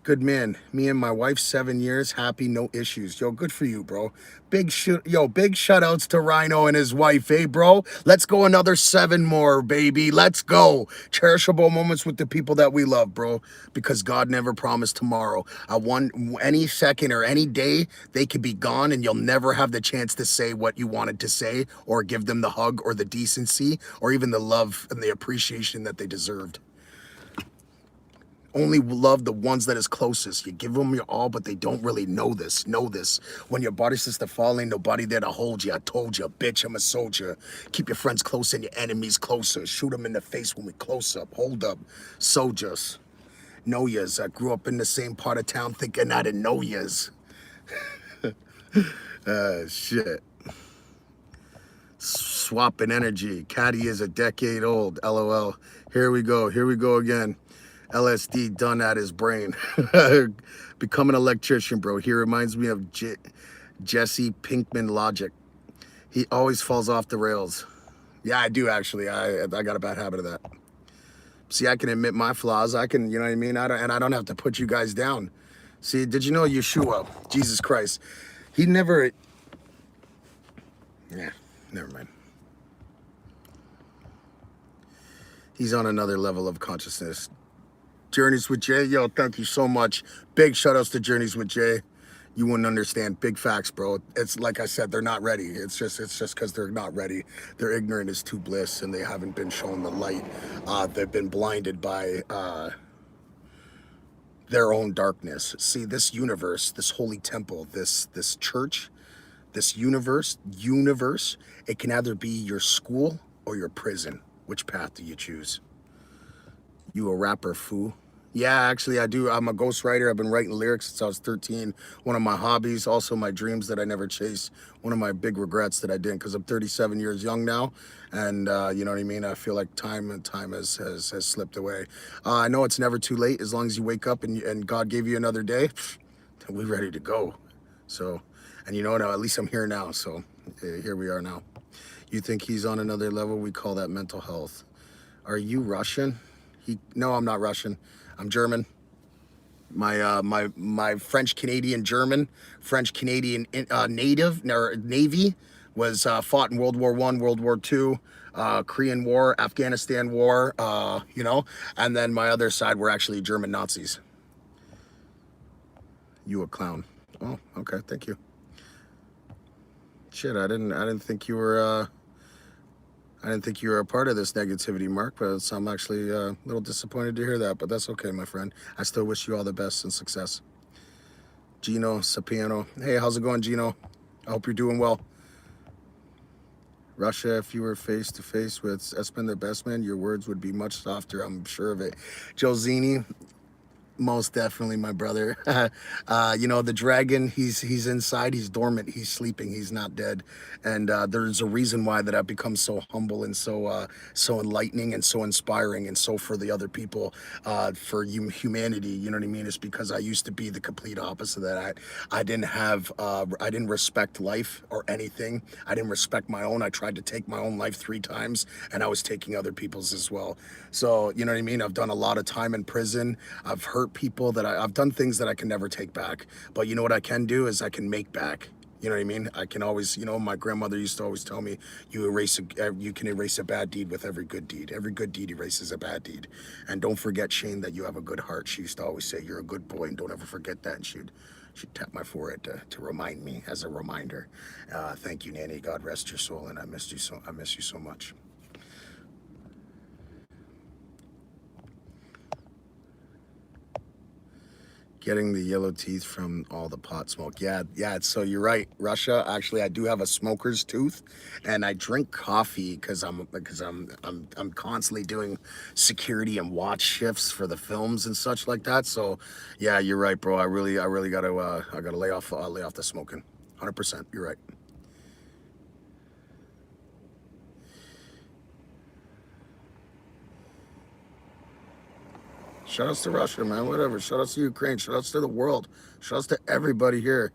Good man. Me and my wife, 7 years, happy, no issues. Yo, good for you, bro. Big shout outs to Rhino and his wife, eh, bro? Let's go another 7 more, baby. Let's go. Cherishable moments with the people that we love, bro. Because God never promised tomorrow. Any second or any day, they could be gone and you'll never have the chance to say what you wanted to say or give them the hug or the decency or even the love and the appreciation that they deserved. Only love the ones that is closest. You give them your all, but they don't really know this. Know this. When your body starts to fall, ain't nobody there to hold you. I told you, bitch, I'm a soldier. Keep your friends close and your enemies closer. Shoot them in the face when we close up. Hold up. Soldiers. Know yas. I grew up in the same part of town thinking I didn't know yas. Shit. Swapping energy. Caddy is a decade old. LOL. Here we go. Here we go again. LSD done at his brain. Become an electrician, bro. He reminds me of Jesse Pinkman logic. He always falls off the rails. Yeah, I do actually. I got a bad habit of that. See, I can admit my flaws. I can, you know what I mean? I don't have to put you guys down. See, did you know Yeshua, Jesus Christ, he never... Yeah, never mind. He's on another level of consciousness. Journeys with Jay, yo, thank you so much. Big shout outs to Journeys with Jay. You wouldn't understand. Big facts, bro. It's like I said, they're not ready. It's just because they're not ready. They're ignorant is to bliss and they haven't been shown the light. They've been blinded by their own darkness. See, this universe, this holy temple, this church, this universe, it can either be your school or your prison. Which path do you choose? You a rapper, fool? Yeah, actually, I do. I'm a ghostwriter. I've been writing lyrics since I was 13. One of my hobbies, also my dreams that I never chased. One of my big regrets that I didn't, because I'm 37 years young now, and you know what I mean. I feel like time has slipped away. I know it's never too late as long as you wake up and God gave you another day. We're ready to go. So, and you know what? At least I'm here now. So here we are now. You think he's on another level? We call that mental health. Are you Russian? No, I'm not Russian. I'm German. My French Canadian German, French Canadian Navy was fought in World War I, World War II, Korean War, Afghanistan War, you know, and then my other side were actually German Nazis. You a clown? Oh, okay, thank you. Shit, I didn't think you were. I didn't think you were a part of this negativity, Mark, but I'm actually a little disappointed to hear that, but that's okay, my friend. I still wish you all the best and success. Gino Sapiano. Hey, how's it going, Gino? I hope you're doing well. Russia, if you were face to face with SManDaBestMan, your words would be much softer. I'm sure of it. Josini, most definitely, my brother. You know, the dragon, he's inside, he's dormant, he's sleeping, he's not dead. And there's a reason why that I've become so humble and so enlightening and so inspiring, and so for the other people, for humanity, you know what I mean? It's because I used to be the complete opposite of that. I didn't respect life or anything. I didn't respect my own. I tried to take my own life 3 times, and I was taking other people's as well. So, you know what I mean? I've done a lot of time in prison. I've hurt people that I've done things that I can never take back. But you know what I can do is I can make back. You know what I mean? I can always, you know, my grandmother used to always tell me, you can erase a bad deed with every good deed. Every good deed erases a bad deed. And don't forget, Shane, that you have a good heart. She used to always say, you're a good boy, and don't ever forget that. And she'd tap my forehead to remind me, as a reminder. Thank you, Nanny. God rest your soul, and I miss you so much. Getting the yellow teeth from all the pot smoke. Yeah. So you're right, Russia. Actually, I do have a smoker's tooth, and I drink coffee because I'm constantly doing security and watch shifts for the films and such like that. So yeah, you're right, bro. I really gotta lay off the smoking. 100%. You're right. Shout outs to Russia, man. Whatever. Shout outs to Ukraine. Shout outs to the world. Shout outs to everybody here.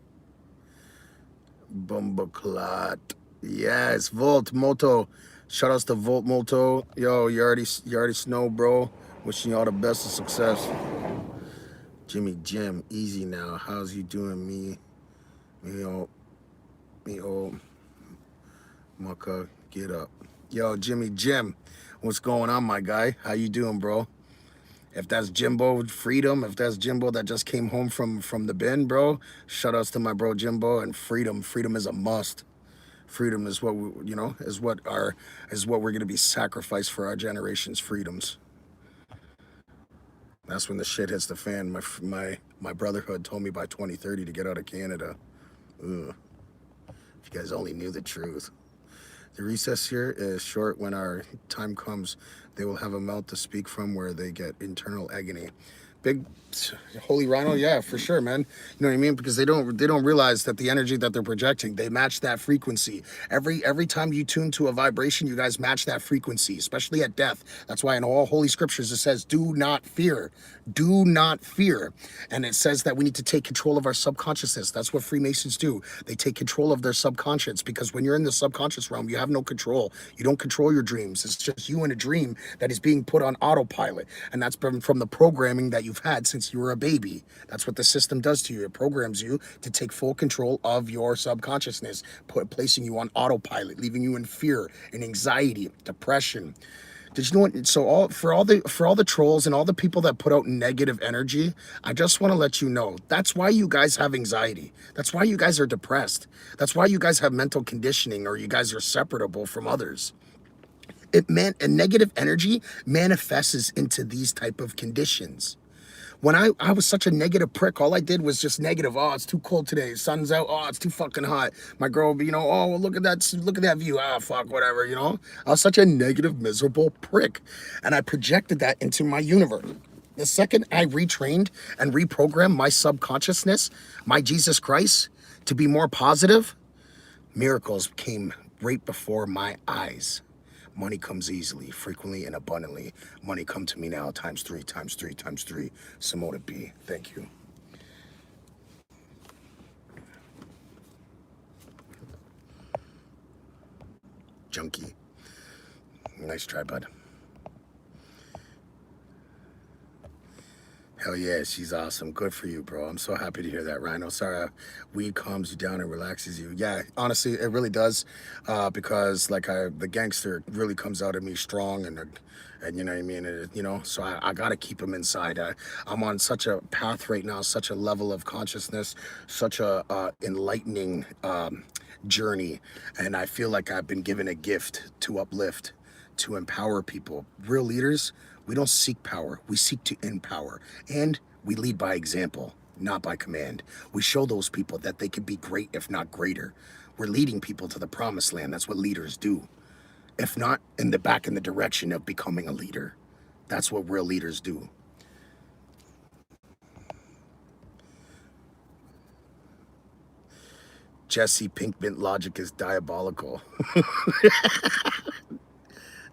Bumbaclot. Yes, Volt Moto. Shout outs to Volt Moto. Yo, you already know, bro. Wishing you all the best of success. Jimmy Jim, easy now. How's you doing, me Mucka, get up. Yo, Jimmy Jim, what's going on, my guy? How you doing, bro? If that's Jimbo Freedom, if that's Jimbo that just came home from the bin, bro, shout outs to my bro Jimbo. And freedom is a must. Freedom is what we, you know, is what we're gonna be sacrificed for our generation's freedoms. That's when the shit hits the fan. My brotherhood told me by 2030 to get out of Canada. Ugh. If you guys only knew the truth. The recess here is short. When our time comes, they will have a mouth to speak from where they get internal agony. Big holy rhino, yeah, for sure, man. You know what I mean? Because they don't realize that the energy that they're projecting, they match that frequency. Every time you tune to a vibration, you guys match that frequency, especially at death. That's why in all holy scriptures it says, do not fear. Do not fear. And it says that we need to take control of our subconsciousness. That's what Freemasons do. They take control of their subconscious, because when you're in the subconscious realm, you have no control. You don't control your dreams. It's just you in a dream that is being put on autopilot. And that's from the programming that you've had since you were a baby. That's what the system does to you. It programs you to take full control of your subconsciousness, placing you on autopilot, leaving you in fear and anxiety, depression. Did you know what? So for all the trolls and all the people that put out negative energy, I just want to let you know, that's why you guys have anxiety. That's why you guys are depressed. That's why you guys have mental conditioning, or you guys are separable from others. A negative energy manifests into these type of conditions. When I was such a negative prick, all I did was just negative. Oh, it's too cold today. Sun's out. Oh, it's too fucking hot. My girl, you know, oh, well, look at that view. Ah, fuck, whatever, you know. I was such a negative, miserable prick. And I projected that into my universe. The second I retrained and reprogrammed my subconsciousness, my Jesus Christ, to be more positive, miracles came right before my eyes. Money comes easily, frequently, and abundantly. Money come to me now, times 3, times 3, times 3. Simona B, thank you. Junkie. Nice try, bud. Hell yeah, she's awesome. Good for you, bro. I'm so happy to hear that, Rhino. Sorry, weed calms you down and relaxes you. Yeah, honestly, it really does, because like the gangster really comes out of me strong, and you know what I mean. You know, so I gotta keep him inside. I'm on such a path right now, such a level of consciousness, such a enlightening journey, and I feel like I've been given a gift to uplift, to empower people. Real leaders, we don't seek power, we seek to empower. And we lead by example, not by command. We show those people that they can be great, if not greater. We're leading people to the promised land. That's what leaders do. If not in the direction of becoming a leader. That's what real leaders do. Jesse Pinkman logic is diabolical.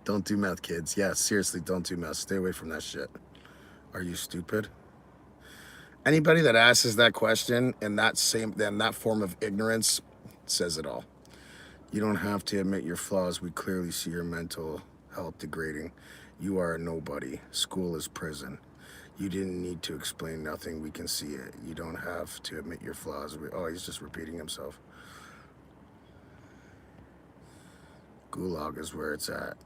Don't do meth, kids. Yeah, seriously, don't do meth. Stay away from that shit. Are you stupid? Anybody that asks that question in that form of ignorance says it all. You don't have to admit your flaws. We clearly see your mental health degrading. You are a nobody. School is prison. You didn't need to explain nothing. We can see it. You don't have to admit your flaws. Oh, he's just repeating himself. Gulag is where it's at.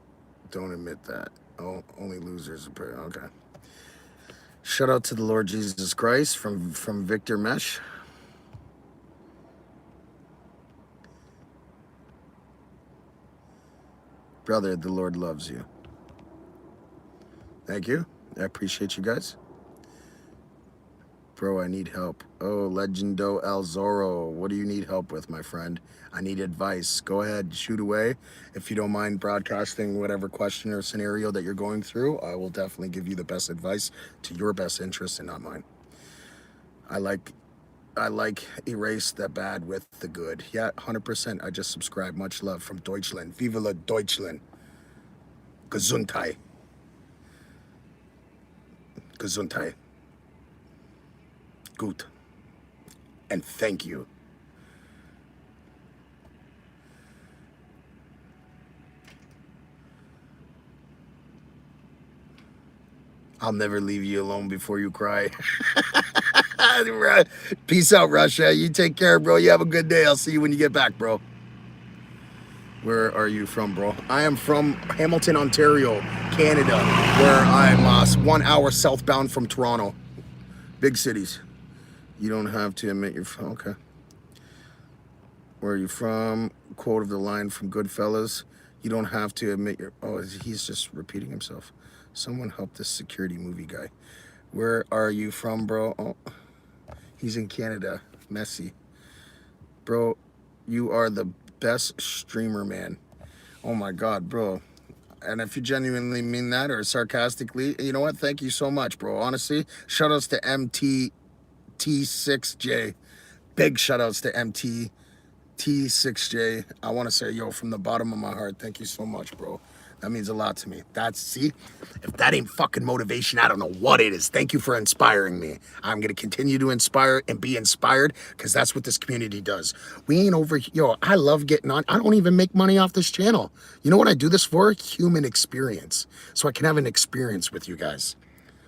Don't admit that. Oh, only losers. Okay. Shout out to the Lord Jesus Christ from Victor Mesh. Brother, the Lord loves you. Thank you. I appreciate you guys. Bro, I need help. Oh, Legendo El Zorro. What do you need help with, my friend? I need advice. Go ahead, shoot away. If you don't mind broadcasting whatever question or scenario that you're going through, I will definitely give you the best advice to your best interest and not mine. I like erase the bad with the good. Yeah, 100%. I just subscribe. Much love from Deutschland. Viva la Deutschland. Gesundheit. Gesundheit. Gut. And thank you. I'll never leave you alone before you cry. Peace out, Russia. You take care, bro. You have a good day. I'll see you when you get back, bro. Where are you from, bro? I am from Hamilton, Ontario, Canada, where I'm 1 hour southbound from Toronto. Big cities. You don't have to admit you're from, okay. Where are you from? Quote of the line from Goodfellas. You don't have to admit you're, oh, he's just repeating himself. Someone help this security movie guy. Where are you from, bro? Oh, he's in Canada. Messy. Bro, you are the best streamer, man. Oh my God, bro. And if you genuinely mean that or sarcastically, you know what? Thank you so much, bro. Honestly, shout outs to MTT6J. Big shout outs to MTT6J. I want to say, yo, from the bottom of my heart, thank you so much, bro. That means a lot to me. See, if that ain't fucking motivation, I don't know what it is. Thank you for inspiring me. I'm going to continue to inspire and be inspired because that's what this community does. We ain't over, yo, I love getting on. I don't even make money off this channel. You know what I do this for? Human experience. So I can have an experience with you guys.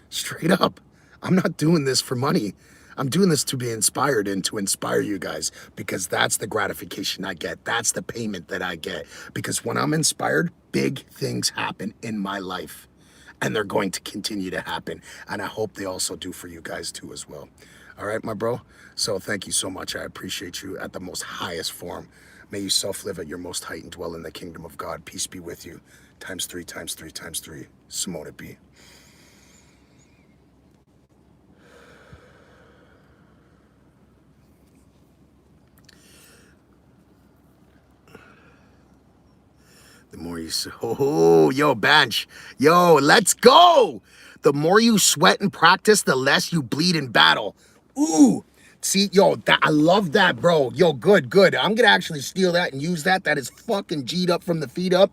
Straight up. I'm not doing this for money. I'm doing this to be inspired and to inspire you guys because that's the gratification I get. That's the payment that I get. Because when I'm inspired, big things happen in my life and they're going to continue to happen. And I hope they also do for you guys too as well. All right, my bro. So thank you so much. I appreciate you at the most highest form. May you self-live at your most height and dwell in the kingdom of God. Peace be with you. Times 3, times 3, times 3. Simone it be. The more you, oh, yo, bench, yo, let's go. The more you sweat and practice, the less you bleed in battle. Ooh, see, yo, I love that, bro. Yo, good. I'm gonna actually steal that and use that. That is fucking G'd up from the feet up.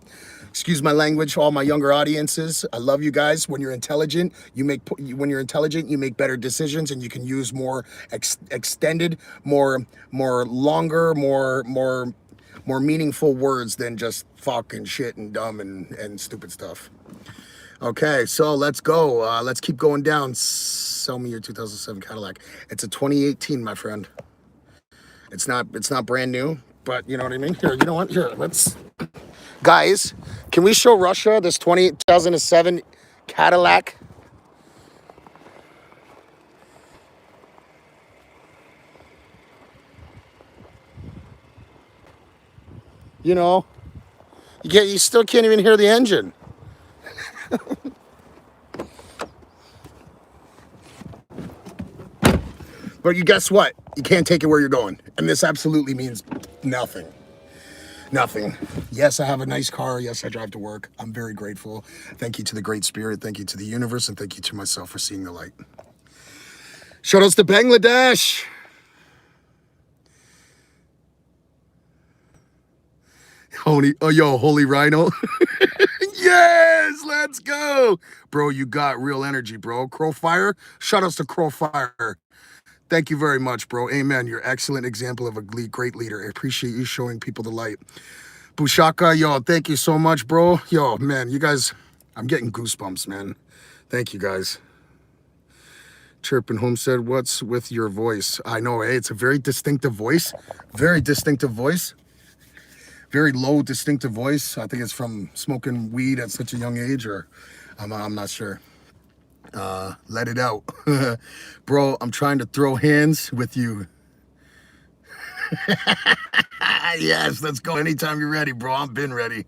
Excuse my language, all my younger audiences. I love you guys. When you're intelligent, you make better decisions, and you can use more extended, more longer, more meaningful words than just fucking shit and dumb and stupid stuff. Okay, so let's go. Let's keep going down. Sell me your 2007 Cadillac. It's a 2018, my friend. It's not brand new, but you know what I mean? Here, you know what? Here, let's... Guys, can we show Russia this 2007 Cadillac? You know, you still can't even hear the engine. But you guess what? You can't take it where you're going. And this absolutely means nothing. Nothing. Yes, I have a nice car. Yes, I drive to work. I'm very grateful. Thank you to the Great Spirit. Thank you to the universe. And thank you to myself for seeing the light. Shout outs to Bangladesh. Holy Rhino. Yes, let's go. Bro, you got real energy, bro. Crowfire. Shout outs to Crowfire. Thank you very much, bro. Amen. You're an excellent example of a great leader. I appreciate you showing people the light. Bushaka, yo, thank you so much, bro. Yo, man, you guys, I'm getting goosebumps, man. Thank you, guys. Chirpin Homestead, what's with your voice? I know, it's a very distinctive voice. Very distinctive voice. Very low, distinctive voice. I think it's from smoking weed at such a young age, or I'm not sure. Let it out. Bro, I'm trying to throw hands with you. Yes, let's go anytime you're ready, bro. I've been ready.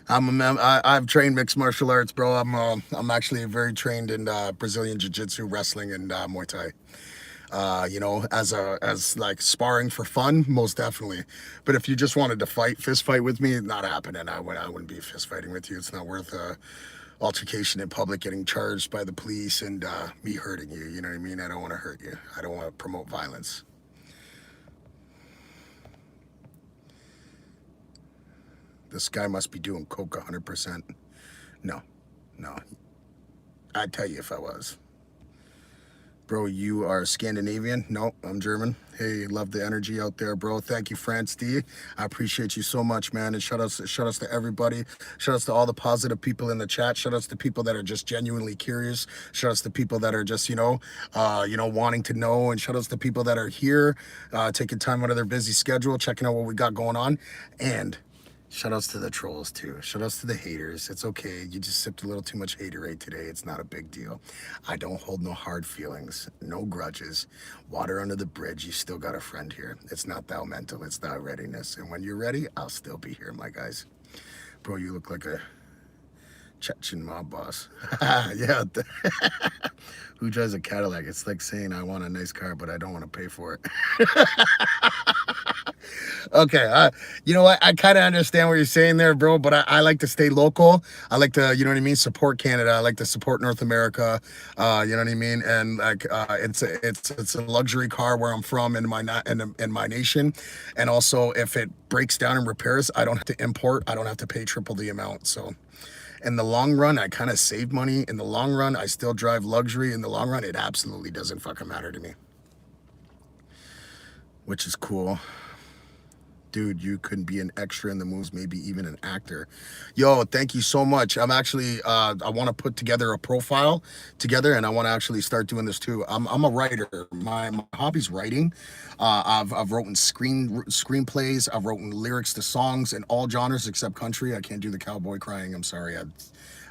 I've trained mixed martial arts, bro. I'm actually very trained in Brazilian Jiu-Jitsu, wrestling, and Muay Thai. You know, as like sparring for fun, most definitely. But if you just wanted to fist fight with me, not happening. I wouldn't be fist fighting with you. It's not worth altercation in public, getting charged by the police, and me hurting you. You know what I mean? I don't want to hurt you. I don't want to promote violence. This guy must be doing coke 100%. No. I'd tell you if I was. Bro, you are Scandinavian? No, I'm German. Hey, love the energy out there, bro. Thank you, France D. I appreciate you so much, man. And shout outs to everybody. Shout outs to all the positive people in the chat. Shout outs to people that are just genuinely curious. Shout outs to people that are just, wanting to know. And shout outs to people that are here, taking time out of their busy schedule, checking out what we got going on. And shout outs to the trolls too. Shout outs to the haters. It's okay. You just sipped a little too much haterade today. It's not a big deal. I don't hold no hard feelings, no grudges. Water under the bridge. You still got a friend here. It's not thou mental. It's thou readiness. And when you're ready, I'll still be here, my guys. Bro, you look like a Chechen mob boss. Yeah. Who drives a Cadillac? It's like saying I want a nice car, but I don't want to pay for it. Okay, you know what? I kind of understand what you're saying there, bro, but I like to stay local. I like to, you know what I mean, support Canada. I like to support North America. You know what I mean? And like, it's a luxury car where I'm from in my nation. And also, if it breaks down and repairs, I don't have to import. I don't have to pay triple the amount. So in the long run, I kind of save money. In the long run, I still drive luxury. In the long run, it absolutely doesn't fucking matter to me, which is cool. Dude, you could be an extra in the movies, maybe even an actor. Yo, thank you so much. I'm actually, I want to put together a profile together, and I want to actually start doing this too. I'm a writer. My hobby's writing. I've written screenplays. I've written lyrics to songs in all genres except country. I can't do the cowboy crying. I'm sorry.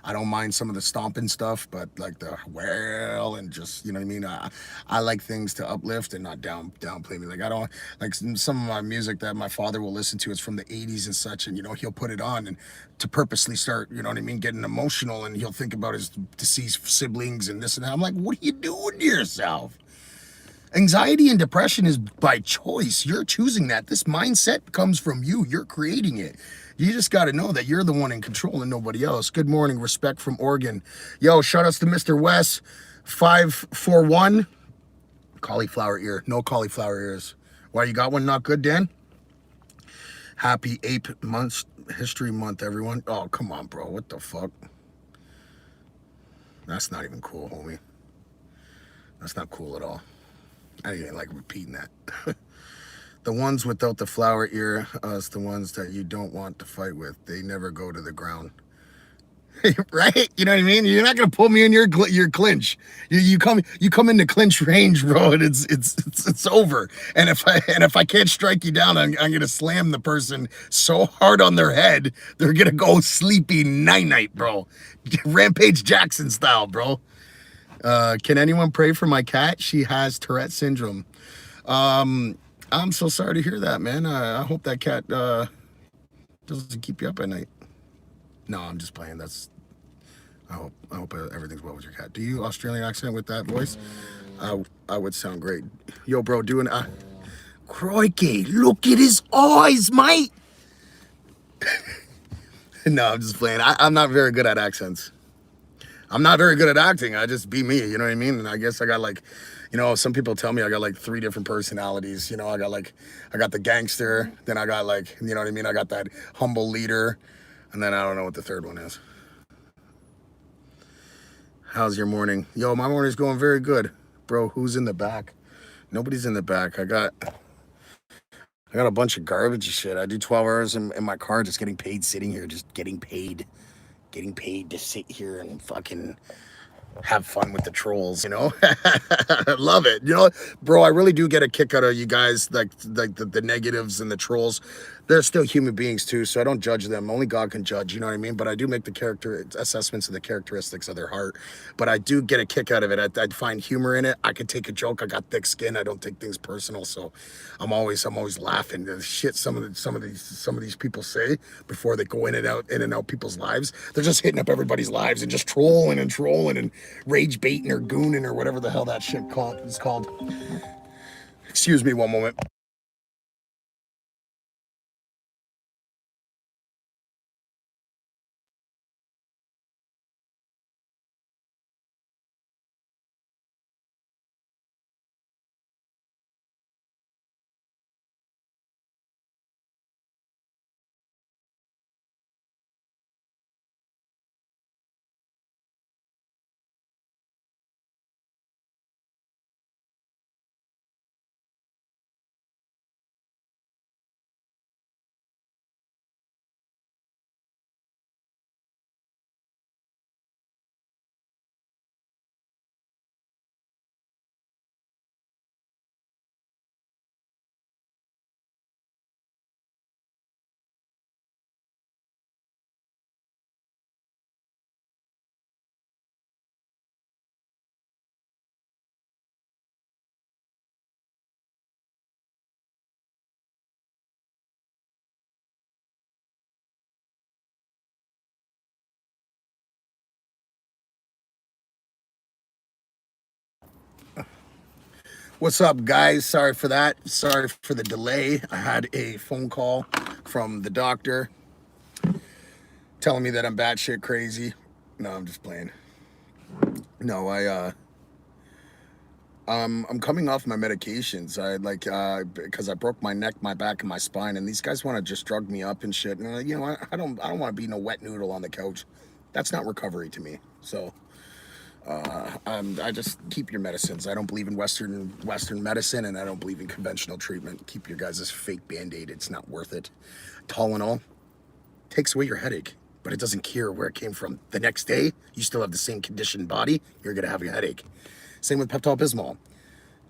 I don't mind some of the stomping stuff, but like the well and just, you know what I mean? I like things to uplift and not downplay me. Like I don't, like some of my music that my father will listen to is from the 80s and such, and, you know, he'll put it on and to purposely start, you know what I mean, getting emotional, and he'll think about his deceased siblings and this and that. I'm like, what are you doing to yourself? Anxiety and depression is by choice. You're choosing that. This mindset comes from you. You're creating it. You just got to know that you're the one in control and nobody else. Good morning. Respect from Oregon. Yo, shout outs to Mr. West 541. Cauliflower ear. No cauliflower ears. Why, you got one not good, Dan? Happy Ape Month, History Month, everyone. Oh, come on, bro. What the fuck? That's not even cool, homie. That's not cool at all. I didn't like repeating that. The ones without the flower ear is the ones that you don't want to fight with. They never go to the ground. Right? You know what I mean? You're not gonna pull me in your clinch. You come into clinch range, bro, and it's over. And if I can't strike you down, I'm gonna slam the person so hard on their head they're gonna go sleepy night, bro. Rampage Jackson style, bro. Can anyone pray for my cat? She has Tourette syndrome. I'm so sorry to hear that, man. I hope that cat doesn't keep you up at night. No, I'm just playing. I hope everything's well with your cat. Do you Australian accent with that voice? I would sound great. Yo, bro, crikey, look at his eyes, mate. No, I'm just playing. I'm not very good at accents. I'm not very good at acting. I just be me, you know what I mean? And I guess I got like, you know, some people tell me I got like 3 different personalities. You know, I got the gangster, then I got like, you know what I mean? I got that humble leader, and then I don't know what the third one is. How's your morning? Yo, my morning's going very good. Bro, who's in the back? Nobody's in the back. I got a bunch of garbage shit. I do 12 hours in my car just getting paid sitting here, just getting paid to sit here and fucking have fun with the trolls, you know. Love it, you know, bro. I really do get a kick out of you guys, like the negatives and the trolls. They're still human beings too, so I don't judge them. Only God can judge, you know what I mean? But I do make the character assessments of the characteristics of their heart. But I do get a kick out of it. I find humor in it. I could take a joke. I got thick skin. I don't take things personal, so I'm always laughing. The shit some of these people say before they go in and out people's lives. They're just hitting up everybody's lives and just trolling and rage baiting or gooning or whatever the hell that shit is called. Excuse me one moment. What's up, guys? Sorry for that. Sorry for the delay. I had a phone call from the doctor telling me that I'm batshit crazy. No, I'm just playing. No, I'm coming off my medications. I like because I broke my neck, my back, and my spine, and these guys want to just drug me up and shit. And you know, I don't want to be no wet noodle on the couch. That's not recovery to me. So I just keep your medicines. I don't believe in Western medicine, and I don't believe in conventional treatment. Keep your guys' fake Band-Aid. It's not worth it. Tylenol takes away your headache, but it doesn't cure where it came from. The next day, you still have the same conditioned body. You're gonna have a headache. Same with Pepto-Bismol.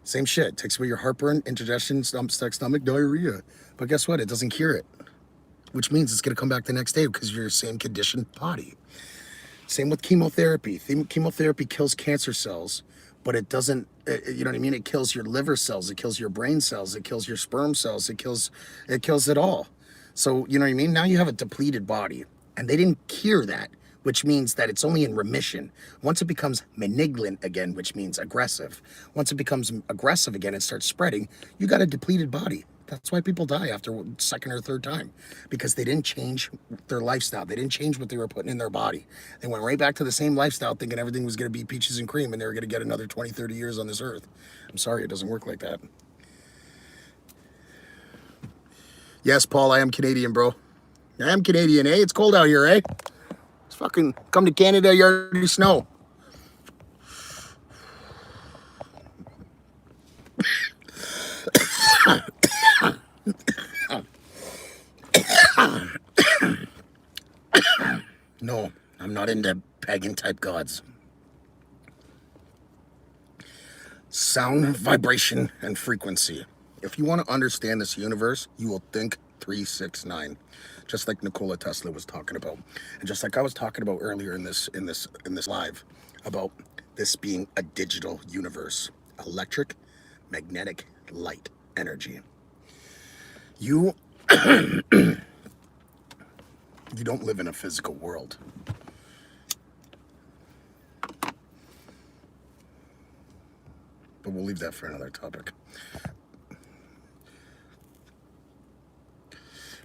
Same shit. Takes away your heartburn, indigestion, stomach, diarrhea. But guess what? It doesn't cure it, which means it's gonna come back the next day because you're your same conditioned body. Same with chemotherapy. Chemotherapy kills cancer cells, but it doesn't, you know what I mean? It kills your liver cells, it kills your brain cells, it kills your sperm cells, it kills it all. So, you know what I mean? Now you have a depleted body, and they didn't cure that, which means that it's only in remission. Once it becomes malignant again, which means aggressive. Once it becomes aggressive again and starts spreading, you got a depleted body. That's why people die after second or third time, because they didn't change their lifestyle. They didn't change what they were putting in their body. They went right back to the same lifestyle thinking everything was going to be peaches and cream and they were going to get another 20, 30 years on this earth. I'm sorry, it doesn't work like that. Yes, Paul, I am Canadian, bro. I am Canadian, eh? It's cold out here, eh? It's fucking, come to Canada, you already snow. No, I'm not into pagan type gods. Sound, vibration, and frequency. If you want to understand this universe, you will think 369, just like Nikola Tesla was talking about, and just like I was talking about earlier in this live, about this being a digital universe, electric, magnetic, light energy. You you don't live in a physical world. But we'll leave that for another topic.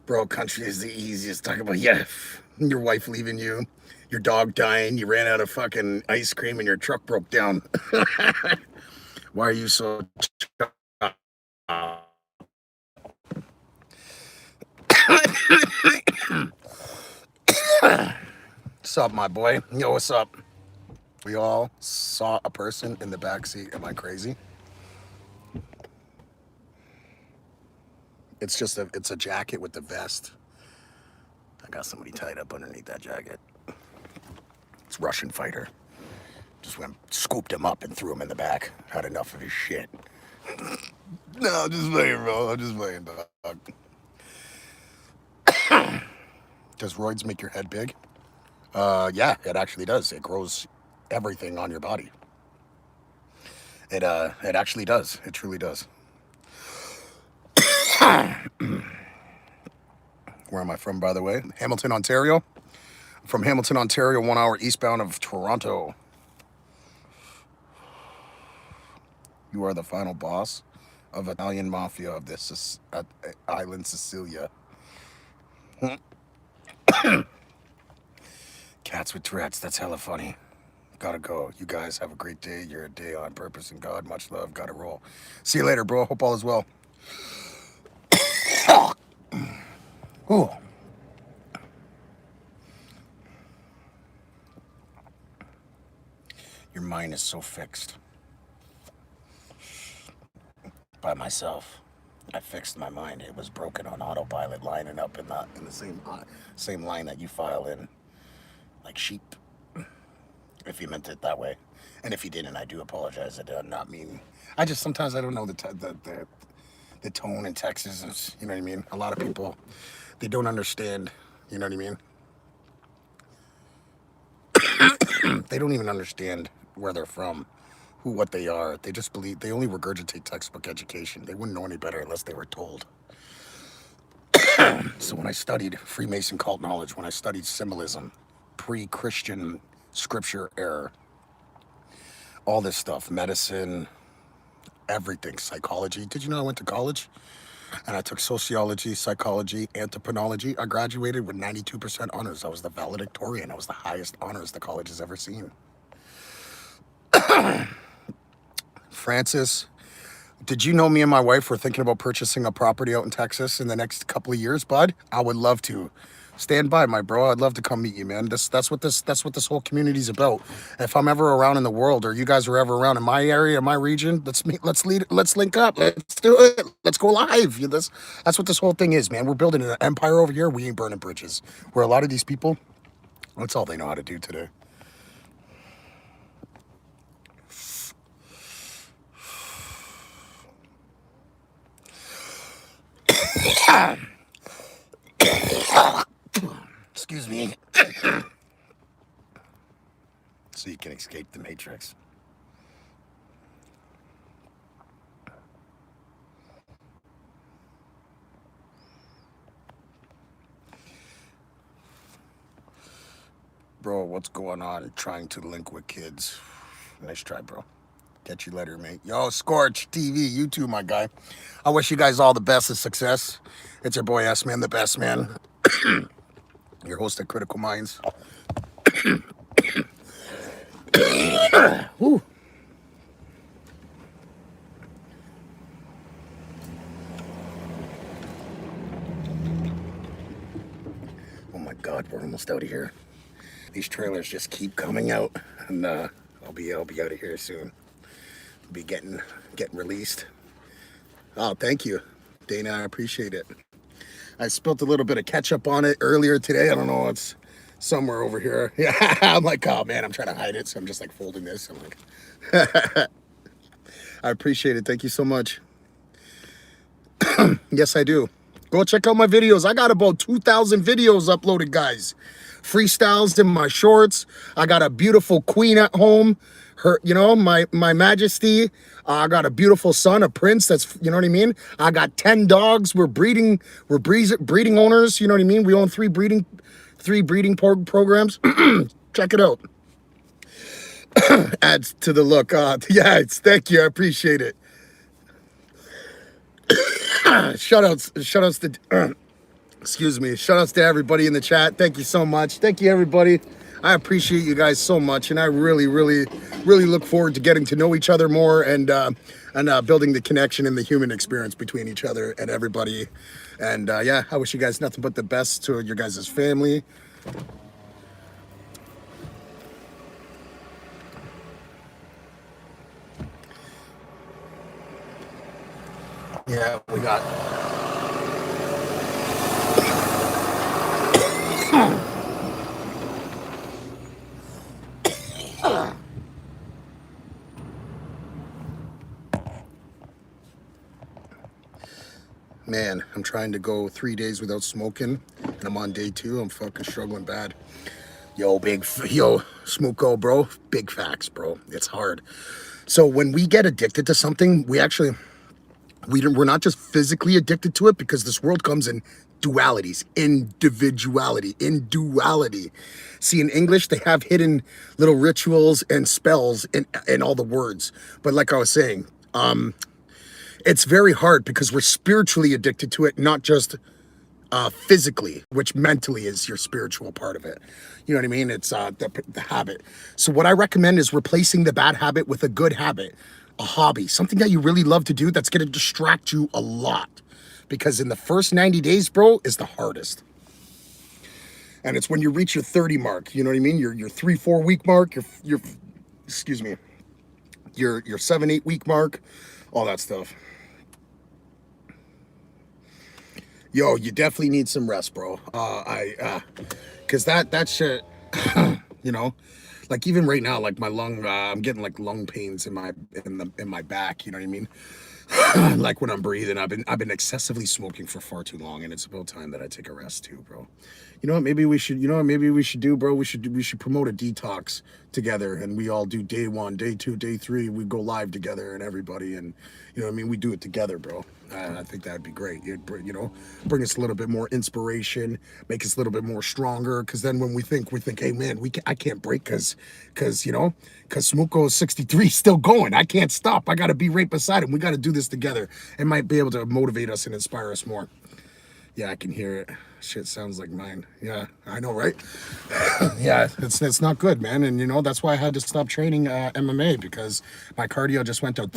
Bro, country is the easiest. Talk about, yeah, your wife leaving you, your dog dying, you ran out of fucking ice cream and your truck broke down. Why are you so... What's up, my boy? Yo, what's up? We all saw a person in the backseat. Am I crazy? It's just it's a jacket with the vest. I got somebody tied up underneath that jacket. It's Russian fighter. Just went, scooped him up and threw him in the back. Had enough of his shit. No, I'm just playing, bro. I'm just playing, dog. Does roids make your head big? Yeah, it actually does. It grows everything on your body. It actually does. It truly does. Where am I from, by the way? Hamilton, Ontario. From Hamilton, Ontario, 1 hour eastbound of Toronto. You are the final boss of Italian mafia of this island, Sicilia. Cats with Tourette's, that's hella funny. Gotta go. You guys have a great day. You're a day on purpose and God. Much love. Gotta roll. See you later, bro. Hope all is well. Ooh. Your mind is so fixed. By myself. I fixed my mind. It was broken on autopilot, lining up in the same line that you file in, like sheep. If you meant it that way, and if you didn't, I do apologize. I did not mean. I just sometimes I don't know the tone in Texas. Is, you know what I mean? A lot of people, they don't understand. You know what I mean? They don't even understand where they're from, what they are. They just believe, they only regurgitate textbook education. They wouldn't know any better unless they were told. So when I studied Freemason cult knowledge, when I studied symbolism, pre-Christian scripture error, all this stuff, medicine, everything, psychology. Did you know I went to college? And I took sociology, psychology, anthropology. I graduated with 92% honors. I was the valedictorian. I was the highest honors the college has ever seen. Francis, did you know me and my wife were thinking about purchasing a property out in Texas in the next couple of years, bud? I would love to. Stand by, my bro. I'd love to come meet you, man. That's what this whole community's about. If I'm ever around in the world, or you guys are ever around in my area, my region, let's meet. Let's link up. Let's do it. Let's go live. That's what this whole thing is, man. We're building an empire over here. We ain't burning bridges. Where a lot of these people, that's all they know how to do today. Excuse me. So you can escape the matrix. Bro, what's going on? Trying to link with kids. Nice try, bro. Catch you later, mate. Yo, Scorch TV, you too, my guy. I wish you guys all the best of success. It's your boy SManDaBestMan. Your host at Critical Minds. Woo. Oh my God, we're almost out of here. These trailers just keep coming out, and I'll be out of here soon. I'll be getting released. Oh, thank you, Dana. I appreciate it. I spilled a little bit of ketchup on it earlier today. I don't know, it's somewhere over here. Yeah, I'm like, oh man, I'm trying to hide it, so I'm just like folding this. I'm like, I appreciate it. Thank you so much. Yes, I do. Go check out my videos. I got about 2,000 videos uploaded, guys. Freestyles in my shorts. I got a beautiful queen at home. Her, my majesty. I got a beautiful son, a prince. That's, you know what I mean? I got 10 dogs. We're breeding owners. You know what I mean? We own three breeding programs. Check it out. Adds to the look. Yeah, thank you. I appreciate it. Shout outs to Excuse me. Shout outs to everybody in the chat. Thank you so much. Thank you, everybody. I appreciate you guys so much, and I really, really, really look forward to getting to know each other more and building the connection and the human experience between each other and everybody. And yeah, I wish you guys nothing but the best to your guys' family. Yeah, we got. Man, I'm trying to go 3 days without smoking, and I'm on day 2. I'm fucking struggling bad. Yo, Smoko, bro. Big facts, bro. It's hard. So when we get addicted to something, we're not just physically addicted to it, because this world comes in dualities, individuality, in duality. See, in English, they have hidden little rituals and spells in all the words. But like I was saying, it's very hard because we're spiritually addicted to it, not just physically, which mentally is your spiritual part of it. You know what I mean? It's the habit. So what I recommend is replacing the bad habit with a good habit, a hobby, something that you really love to do that's going to distract you a lot. Because in the first 90 days, bro, is the hardest. And it's when you reach your 30 mark, you know what I mean? Your 3-4 week mark, your excuse me, your 7-8 week mark, all that stuff. Yo, you definitely need some rest, bro. Cause that shit, you know, like even right now, like my lung, I'm getting like lung pains in my back. You know what I mean? Like when I'm breathing, I've been excessively smoking for far too long, and it's about time that I take a rest too, bro. You know what? Maybe we should do, bro. We should promote a detox together, and we all do day 1, day 2, day 3. We go live together, and everybody, and you know what I mean. We do it together, bro. I think that'd be great. You know, bring us a little bit more inspiration, make us a little bit more stronger. Because then when we think, hey man, I can't break because Smoko is 63 still going. I can't stop. I got to be right beside him. We got to do this together. It might be able to motivate us and inspire us more. Yeah, I can hear it. Shit sounds like mine. Yeah, I know, right? Yeah, it's not good, man. And you know, that's why I had to stop training MMA, because my cardio just went to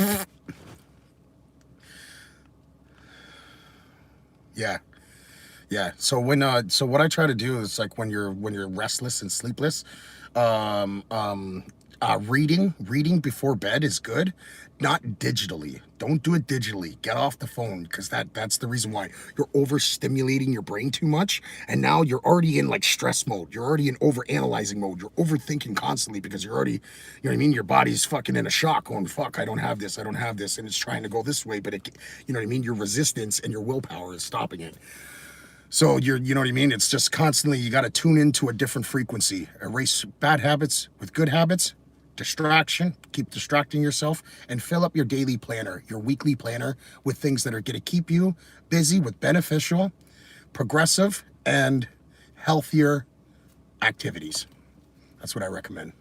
yeah. So what I try to do is, like, when you're restless and sleepless, reading before bed is good. Not digitally. Don't do it digitally. Get off the phone, because that's the reason why. You're overstimulating your brain too much, and now you're already in like stress mode. You're already in overanalyzing mode. You're overthinking constantly, because you're already, you know what I mean? Your body's fucking in a shock, going, fuck, I don't have this, and it's trying to go this way, but you know what I mean? Your resistance and your willpower is stopping it. So you know what I mean? It's just constantly, you got to tune into a different frequency. Erase bad habits with good habits. Distraction, keep distracting yourself, and fill up your daily planner, your weekly planner, with things that are going to keep you busy with beneficial, progressive, and healthier activities. That's what I recommend.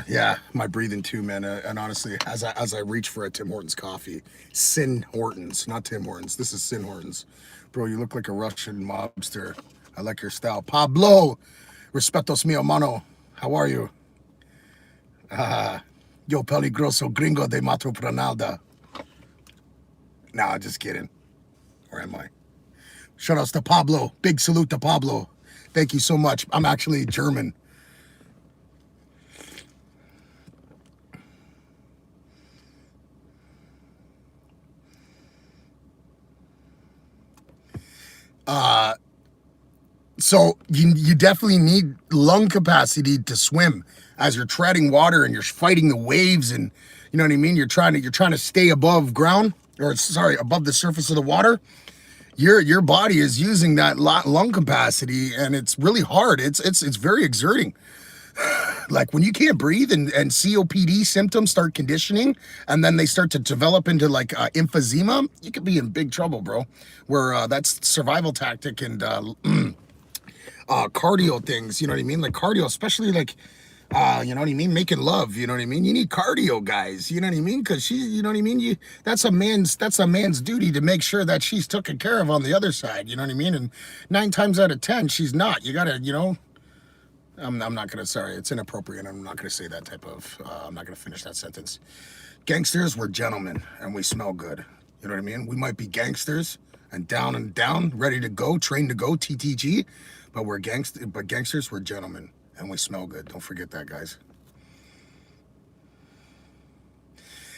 Yeah, my breathing too, man. And honestly, as I reach for a Tim Hortons coffee, Sin Hortons, not Tim Hortons. This is Sin Hortons. Bro, you look like a Russian mobster. I like your style. Pablo, respetos mi hermano. How are you? Yo peligroso gringo de Matro Pranalda. Nah, just kidding. Or am I? Shout outs to Pablo. Big salute to Pablo. Thank you so much. I'm actually German. So you definitely need lung capacity to swim as you're treading water and you're fighting the waves, and you know what I mean? You're trying to stay above ground, or sorry, above the surface of the water. Your body is using that lung capacity, and it's really hard. It's very exerting. Like when you can't breathe and COPD symptoms start conditioning, and then they start to develop into like emphysema, you could be in big trouble, bro. Where that's survival tactic and cardio things, you know what I mean? Like cardio, especially like You know what I mean? Making love, you know what I mean? You need cardio, guys, you know what I mean? Because she, you know what I mean? That's a man's duty to make sure that she's taken care of on the other side, you know what I mean? And 9 times out of 10, she's not. You gotta, you know, I'm not gonna, sorry, it's inappropriate. I'm not gonna say that type of, I'm not gonna finish that sentence. Gangsters, we're gentlemen, and we smell good. You know what I mean? We might be gangsters and down, ready to go, trained to go, TTG, but gangsters, we're gentlemen, and we smell good. Don't forget that, guys.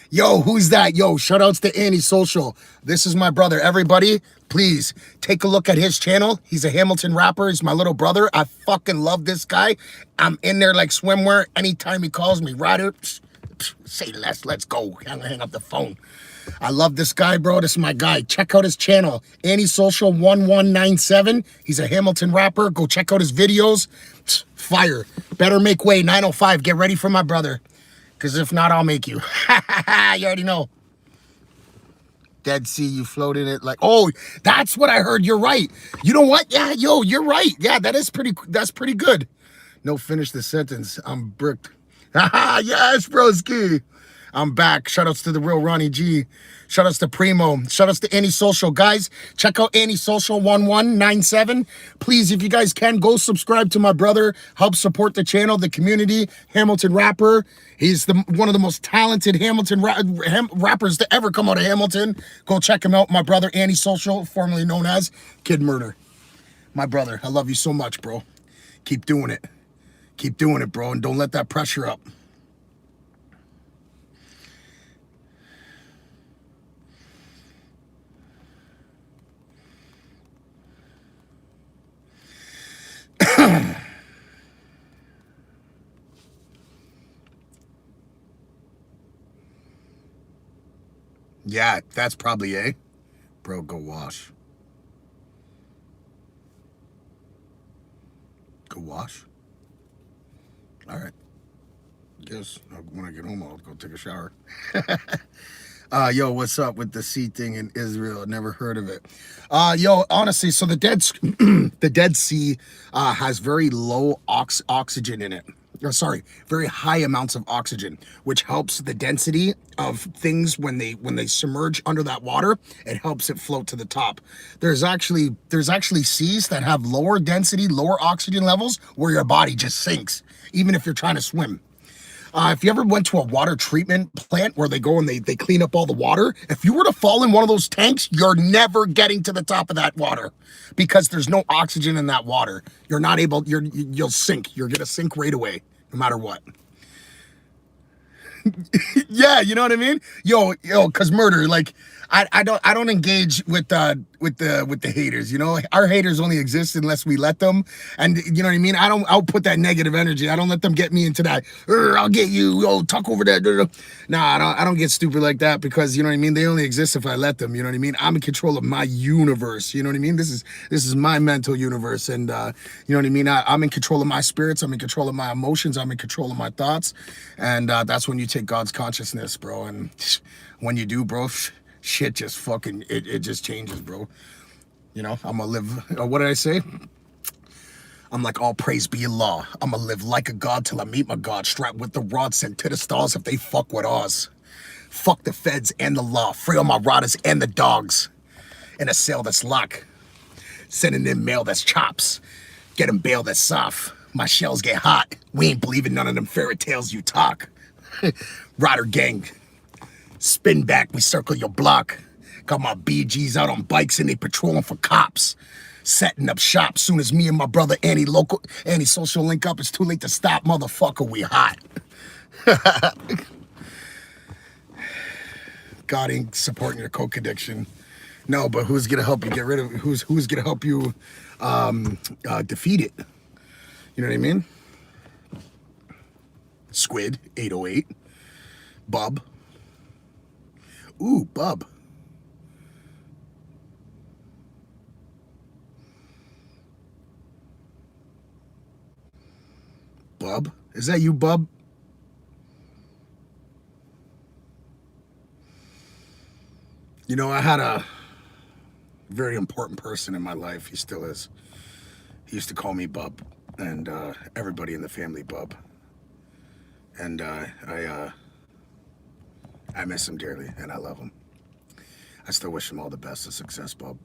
Yo, who's that? Yo, shout outs to Antisocial. This is my brother. Everybody, please take a look at his channel. He's a Hamilton rapper. He's my little brother. I fucking love this guy. I'm in there like swimwear. Anytime he calls me, Ryder, say less, let's go. I'm gonna hang up the phone. I love this guy, bro. This is my guy. Check out his channel, Antisocial 1197. He's a Hamilton rapper. Go check out his videos. Fire. Better make way. 905. Get ready for my brother. Because if not, I'll make you. You already know. Dead Sea, you floated it like, oh, that's what I heard. You're right. You know what? Yeah, yo, you're right. Yeah, that's pretty good. No, finish the sentence. I'm bricked. Yes, broski. I'm back. Shoutouts to the real Ronnie G. Shoutouts to Primo. Shoutouts to Antisocial. Guys, check out Antisocial 1197. Please, if you guys can, go subscribe to my brother. Help support the channel, the community. Hamilton rapper. He's one of the most talented Hamilton rappers to ever come out of Hamilton. Go check him out. My brother, Antisocial, formerly known as Kid Murder. My brother, I love you so much, bro. Keep doing it. Keep doing it, bro, and don't let that pressure up. Yeah, that's probably a bro. Go wash. Go wash. All right. Guess when I get home, I'll go take a shower. Yo, what's up with the sea thing in Israel? Never heard of it. Yo, honestly, so the Dead Sea has very low oxygen in it. Sorry, very high amounts of oxygen, which helps the density of things when they submerge under that water. It helps it float to the top. There's actually seas that have lower density, lower oxygen levels where your body just sinks, even if you're trying to swim. If you ever went to a water treatment plant where they go and they clean up all the water, if you were to fall in one of those tanks, you're never getting to the top of that water because there's no oxygen in that water. You're not able, you'll sink. You're going to sink right away, no matter what. Yeah, you know what I mean? Yo, cause murder, like, I don't engage with the haters, you know? Our haters only exist unless we let them. And you know what I mean? I'll put that negative energy. I don't let them get me into that. I'll get you, talk over that. Nah, I don't get stupid like that because you know what I mean? They only exist if I let them, you know what I mean? I'm in control of my universe, you know what I mean? This is my mental universe. And you know what I mean? I'm in control of my spirits. I'm in control of my emotions. I'm in control of my thoughts. And that's when you take God's consciousness, bro. And when you do, bro, shit just fucking, it just changes, bro. You know, I'm gonna live, what did I say? I'm like, all praise be Allah. I'm gonna live like a god till I meet my God, strapped with the rod sent to the stars if they fuck with ours. Fuck the feds and the law, free all my riders and the dogs. In a cell that's locked, sending in mail that's chops, getting bail that's soft. My shells get hot, we ain't believing none of them fairy tales you talk. Rider gang. Spin back, we circle your block. Got my BGs out on bikes and they patrolling for cops. Setting up shop soon as me and my brother Antisocial link up. It's too late to stop, motherfucker, we hot. God ain't supporting your coke addiction. No, but who's gonna help you get rid of it? Who's gonna help you defeat it? You know what I mean? Squid, 808. Bub. Ooh, Bub. Bub? Is that you, Bub? You know, I had a very important person in my life. He still is. He used to call me Bub, and everybody in the family Bub. And I miss him dearly, and I love him. I still wish him all the best of success, Bub.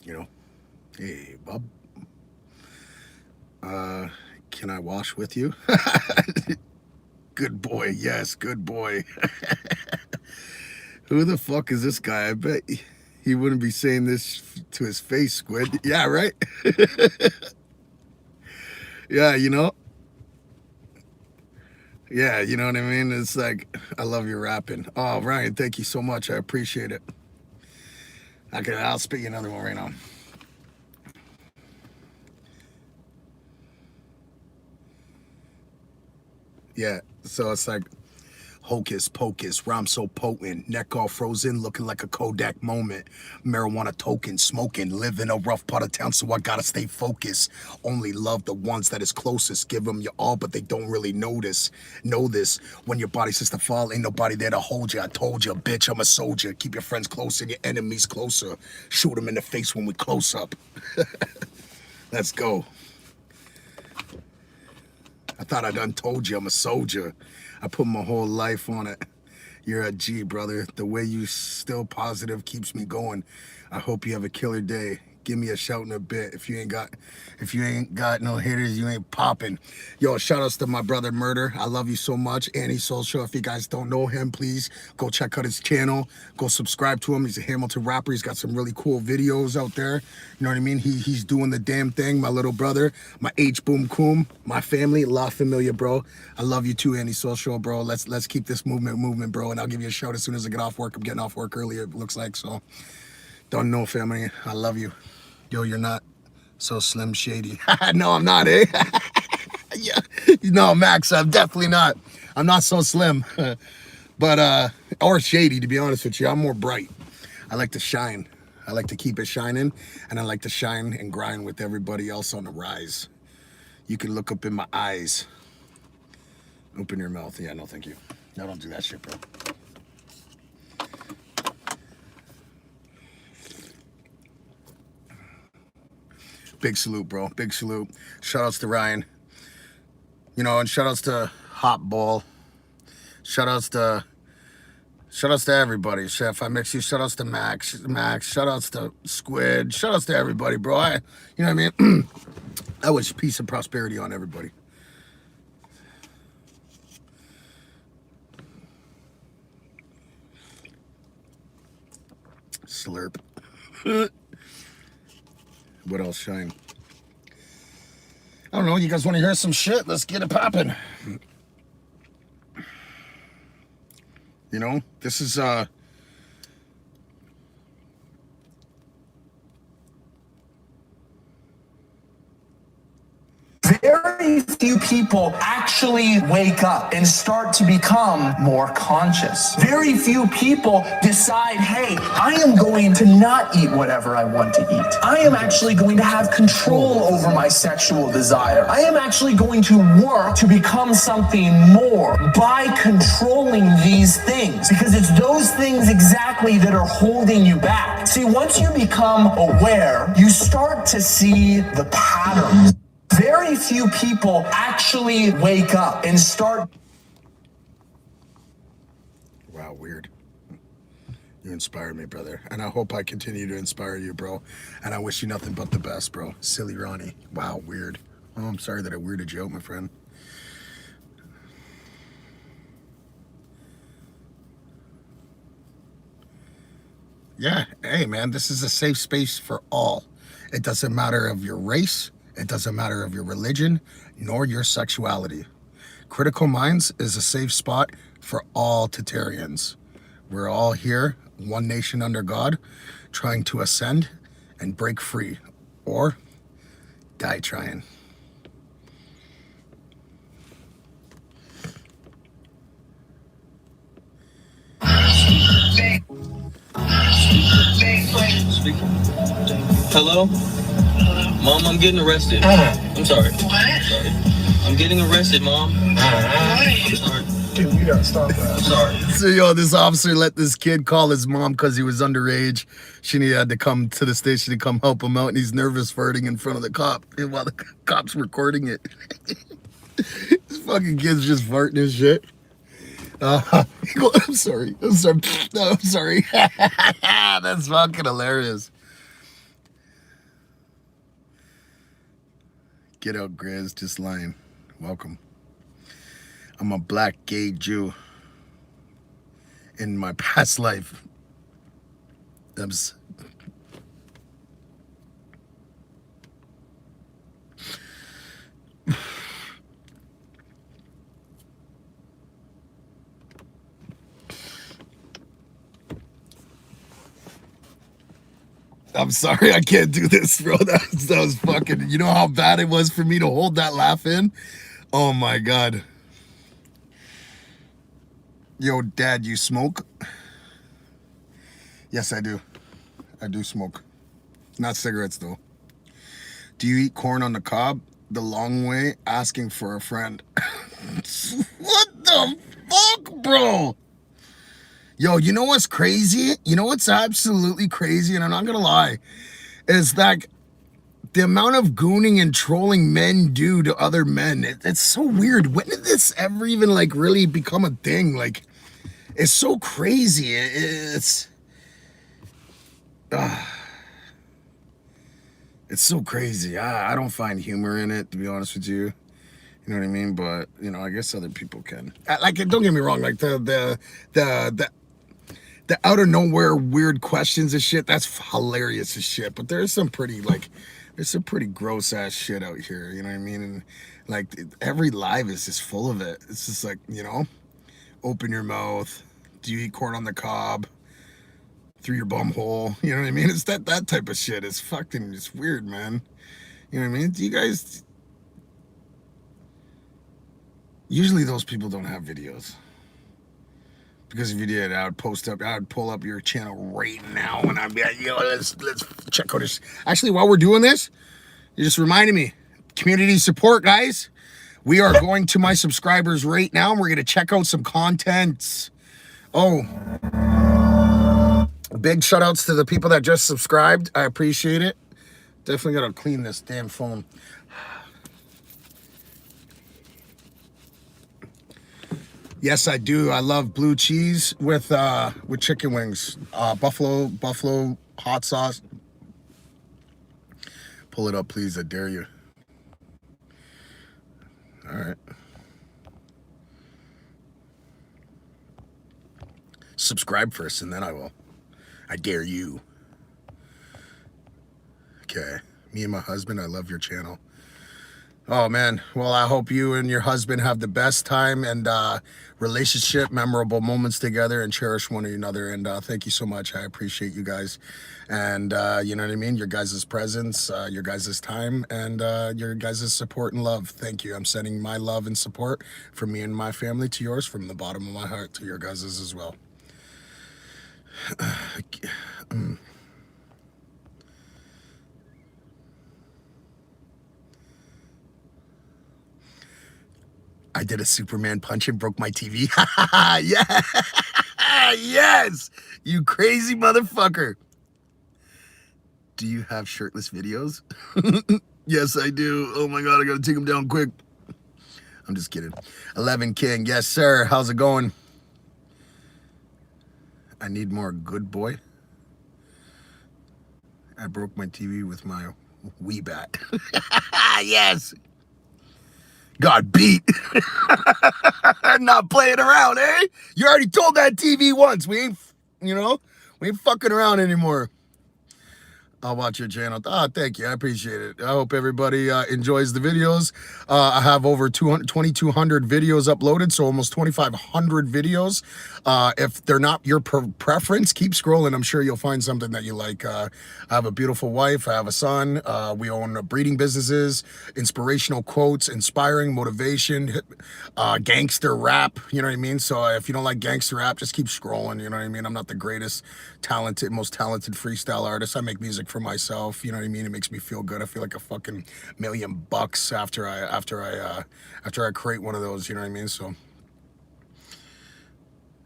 You know? Hey, Bub. Can I wash with you? Good boy. Yes, good boy. Who the fuck is this guy? I bet he wouldn't be saying this to his face, Squid. Yeah, right? Yeah, you know? Yeah, you know what I mean? It's like, I love your rapping. Oh, Ryan, thank you so much. I appreciate it. I'll spit you another one right now. Yeah, so it's like, hocus pocus, rhyme so potent, neck all frozen, looking like a Kodak moment. Marijuana token, smoking, live in a rough part of town, so I gotta stay focused. Only love the ones that is closest, give them your all, but they don't really notice. Know this, when your body starts to fall, ain't nobody there to hold you. I told you, bitch, I'm a soldier. Keep your friends closer, your enemies closer. Shoot them in the face when we close up. Let's go. I thought I done told you I'm a soldier. I put my whole life on it. You're a G, brother. The way you still positive keeps me going. I hope you have a killer day. Give me a shout in a bit. If you ain't got no hitters, you ain't popping. Yo, shout outs to my brother Murder. I love you so much. Annie Social. If you guys don't know him, please go check out his channel. Go subscribe to him. He's a Hamilton rapper. He's got some really cool videos out there. You know what I mean? He's doing the damn thing. My little brother, my H Boom Coom, my family, La Familia, bro. I love you too, Annie Social, bro. Let's keep this movement, bro. And I'll give you a shout as soon as I get off work. I'm getting off work early, it looks like. So don't know, family. I love you. Yo, you're not so Slim Shady. No, I'm not, eh? Yeah. No, Max, I'm definitely not. I'm not so slim. But, or shady, to be honest with you. I'm more bright. I like to shine. I like to keep it shining. And I like to shine and grind with everybody else on the rise. You can look up in my eyes. Open your mouth. Yeah, no, thank you. No, don't do that shit, bro. Big salute, bro. Big salute. Shout outs to Ryan. You know, and shout outs to Hot Ball. Shout outs to everybody. Chef, I mix you. Shout outs to Max. Shout outs to Squid. Shout outs to everybody, bro. You know what I mean? I wish peace and prosperity on everybody. Slurp. What else, Shine? I don't know. You guys want to hear some shit? Let's get it popping. You know, this is Very few people actually wake up and start to become more conscious. Very few people decide, hey, I am going to not eat whatever I want to eat. I am actually going to have control over my sexual desire. I am actually going to work to become something more by controlling these things, because it's those things exactly that are holding you back. See, once you become aware, you start to see the patterns. Very few people actually wake up and start. Wow, weird. You inspired me, brother. And I hope I continue to inspire you, bro. And I wish you nothing but the best, bro. Silly Ronnie. Wow, weird. Oh, I'm sorry that I weirded you out, my friend. Yeah, hey, man, this is a safe space for all. It doesn't matter of your race. It doesn't matter of your religion, nor your sexuality. Critical Minds is a safe spot for all Tatarians. We're all here, one nation under God, trying to ascend and break free, or die trying. Hello? Mom, I'm getting arrested. I'm sorry. What? Sorry. I'm getting arrested, Mom. Why? I'm sorry. Dude, you gotta stop that. I'm sorry. So, yo, this officer let this kid call his mom because he was underage. She had to come to the station to come help him out, and he's nervous farting in front of the cop while the cop's recording it. It's Fucking kids just farting and shit. I'm sorry. I'm sorry. No, I'm sorry. That's fucking hilarious. Get out, Grizz. Just lying. Welcome. I'm a black gay Jew. In my past life. I'm sorry, I can't do this, bro. That was fucking, you know how bad it was for me to hold that laugh in? Oh my God. Yo, Dad, you smoke? Yes, I do. I do smoke. Not cigarettes, though. Do you eat corn on the cob? The long way, asking for a friend. What the fuck, bro? Yo, you know what's crazy? You know what's absolutely crazy, and I'm not gonna lie, is that the amount of gooning and trolling men do to other men, it's so weird. When did this ever even, like, really become a thing? Like, it's so crazy. It's so crazy. I don't find humor in it, to be honest with you. You know what I mean? But, you know, I guess other people can. Like, don't get me wrong. Like, the out of nowhere weird questions and shit, that's hilarious as shit. But there's some pretty, like, there's some pretty gross ass shit out here. You know what I mean? And, like, every live is just full of it. It's just like, you know, open your mouth. Do you eat corn on the cob? Through your bum hole. You know what I mean? It's that type of shit. It's fucking, it's weird, man. You know what I mean? Do you guys... Usually those people don't have videos. Because if you did, I would pull up your channel right now and I'd be like, yo, let's check out this. Actually, while we're doing this, you just reminded me, community support, guys. We are going to my subscribers right now and we're going to check out some content. Oh, big shout outs to the people that just subscribed. I appreciate it. Definitely got to clean this damn phone. Yes, I do. I love blue cheese with chicken wings. Buffalo hot sauce. Pull it up, please. I dare you. All right. Subscribe first, and then I will. I dare you. Okay. Me and my husband, I love your channel. Oh, man. Well, I hope you and your husband have the best time and relationship, memorable moments together and cherish one another. And thank you so much. I appreciate you guys. And you know what I mean? Your guys' presence, your guys' time, and your guys' support and love. Thank you. I'm sending my love and support from me and my family to yours, from the bottom of my heart to your guys' as well. I did a Superman punch and broke my TV. Yeah. Yes. You crazy motherfucker. Do you have shirtless videos? Yes, I do. Oh my God, I gotta take them down quick. I'm just kidding. 11 King. Yes, sir. How's it going? I need more good boy. I broke my TV with my Wii bat. Yes. Got beat. Not playing around, eh? You already told that TV once. We ain't, you know, we ain't fucking around anymore. I'll watch your channel. Ah, thank you. I appreciate it. I hope everybody enjoys the videos. I have over 2,200 videos uploaded, so almost 2,500 videos. If they're not your preference, keep scrolling. I'm sure you'll find something that you like. I have a beautiful wife. I have a son. We own breeding businesses, inspirational quotes, inspiring motivation, gangster rap. You know what I mean? So if you don't like gangster rap, just keep scrolling. You know what I mean? I'm not the greatest, most talented freestyle artist. I make music for myself. You know what I mean? It makes me feel good. I feel like a fucking $1,000,000 after I create one of those. You know what I mean? So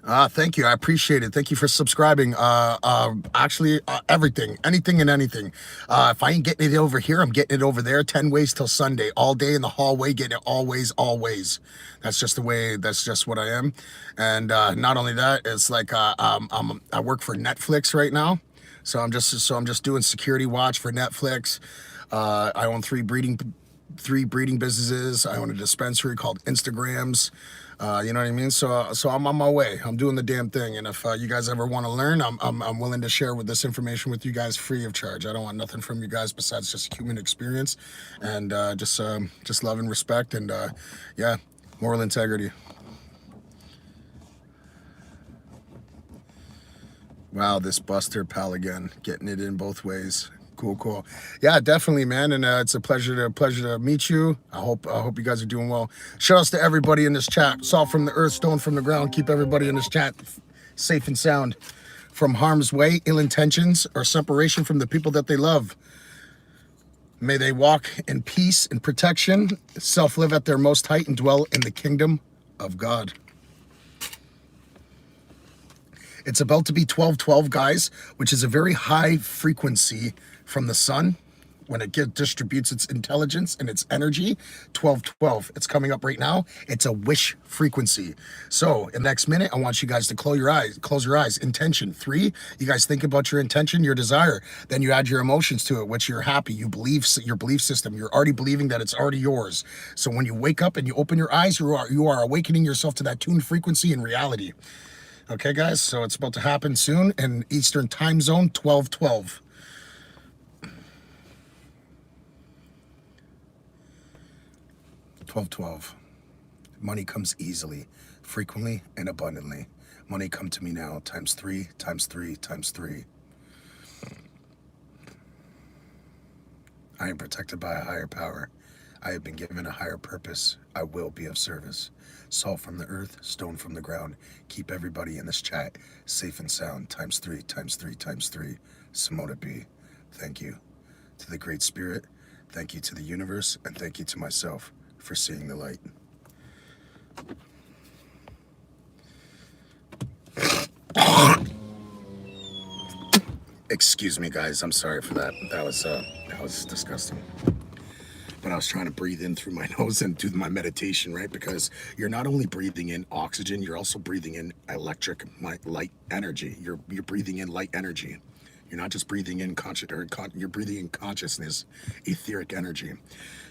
Thank you. I appreciate it. Thank you for subscribing. Actually, everything, anything and anything. If I ain't getting it over here, I'm getting it over there. 10 ways till Sunday. All day in the hallway, getting it always, always. That's just the way, that's just what I am. And not only that, it's like I work for Netflix right now. So I'm just doing security watch for Netflix. I own three breeding businesses. I own a dispensary called Instagrams. You know what I mean? So I'm on my way. I'm doing the damn thing. And if you guys ever want to learn, I'm willing to share with this information with you guys free of charge. I don't want nothing from you guys besides just human experience and just love and respect and yeah, moral integrity. Wow, this Buster pal again, getting it in both ways. Cool. Yeah, definitely, man. And it's a pleasure to meet you. I hope you guys are doing well. Shout outs to everybody in this chat. Salt from the earth, stone from the ground. Keep everybody in this chat safe and sound from harm's way, ill intentions, or separation from the people that they love. May they walk in peace and protection, self-live at their most height, and dwell in the kingdom of God. It's about to be 1212, guys, which is a very high frequency from the sun when it distributes its intelligence and its energy. 1212. It's coming up right now. It's a wish frequency. So in the next minute, I want you guys to close your eyes. Intention. 3, you guys think about your intention, your desire. Then you add your emotions to it, which you're happy. You believe your belief system. You're already believing that it's already yours. So when you wake up and you open your eyes, you are awakening yourself to that tuned frequency in reality. Okay, guys, so it's about to happen soon in Eastern Time Zone, 1212. Money comes easily, frequently, and abundantly. Money come to me now, times 3, times 3, times 3. I am protected by a higher power. I have been given a higher purpose. I will be of service. Salt from the earth, stone from the ground. Keep everybody in this chat safe and sound. Times 3, times 3, times 3. Simona B. Thank you to the Great Spirit. Thank you to the universe. And thank you to myself for seeing the light. Excuse me, guys. I'm sorry for that. That was disgusting. But I was trying to breathe in through my nose and do my meditation, right? Because you're not only breathing in oxygen, you're also breathing in electric light energy. You're breathing in light energy. You're not just breathing in you're breathing in consciousness, etheric energy.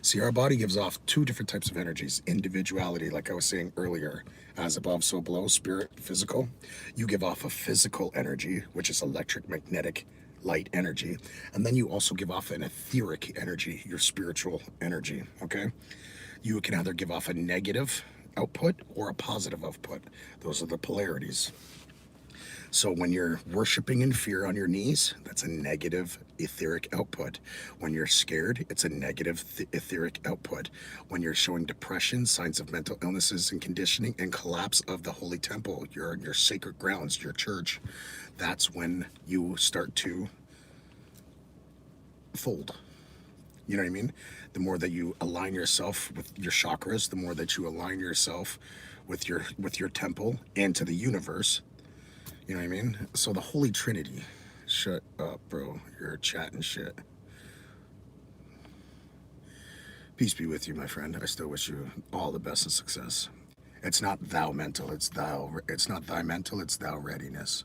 See, our body gives off 2 different types of energies. Individuality, like I was saying earlier, as above, so below, spirit, physical. You give off a physical energy, which is electric, magnetic, light energy, and then you also give off an etheric energy, your spiritual energy. Okay, you can either give off a negative output or a positive output. Those are the polarities. So when you're worshiping in fear on your knees, that's a negative etheric output. When you're scared, it's a negative etheric output. When you're showing depression, signs of mental illnesses and conditioning, and collapse of the holy temple, your sacred grounds, your church, that's when you start to fold. You know what I mean? The more that you align yourself with your chakras, the more that you align yourself with your temple and to the universe. You know what I mean? So the Holy Trinity. Shut up, bro. You're chatting shit. Peace be with you, my friend. I still wish you all the best of success. It's not thou mental, it's thou. It's not thy mental, it's thou readiness.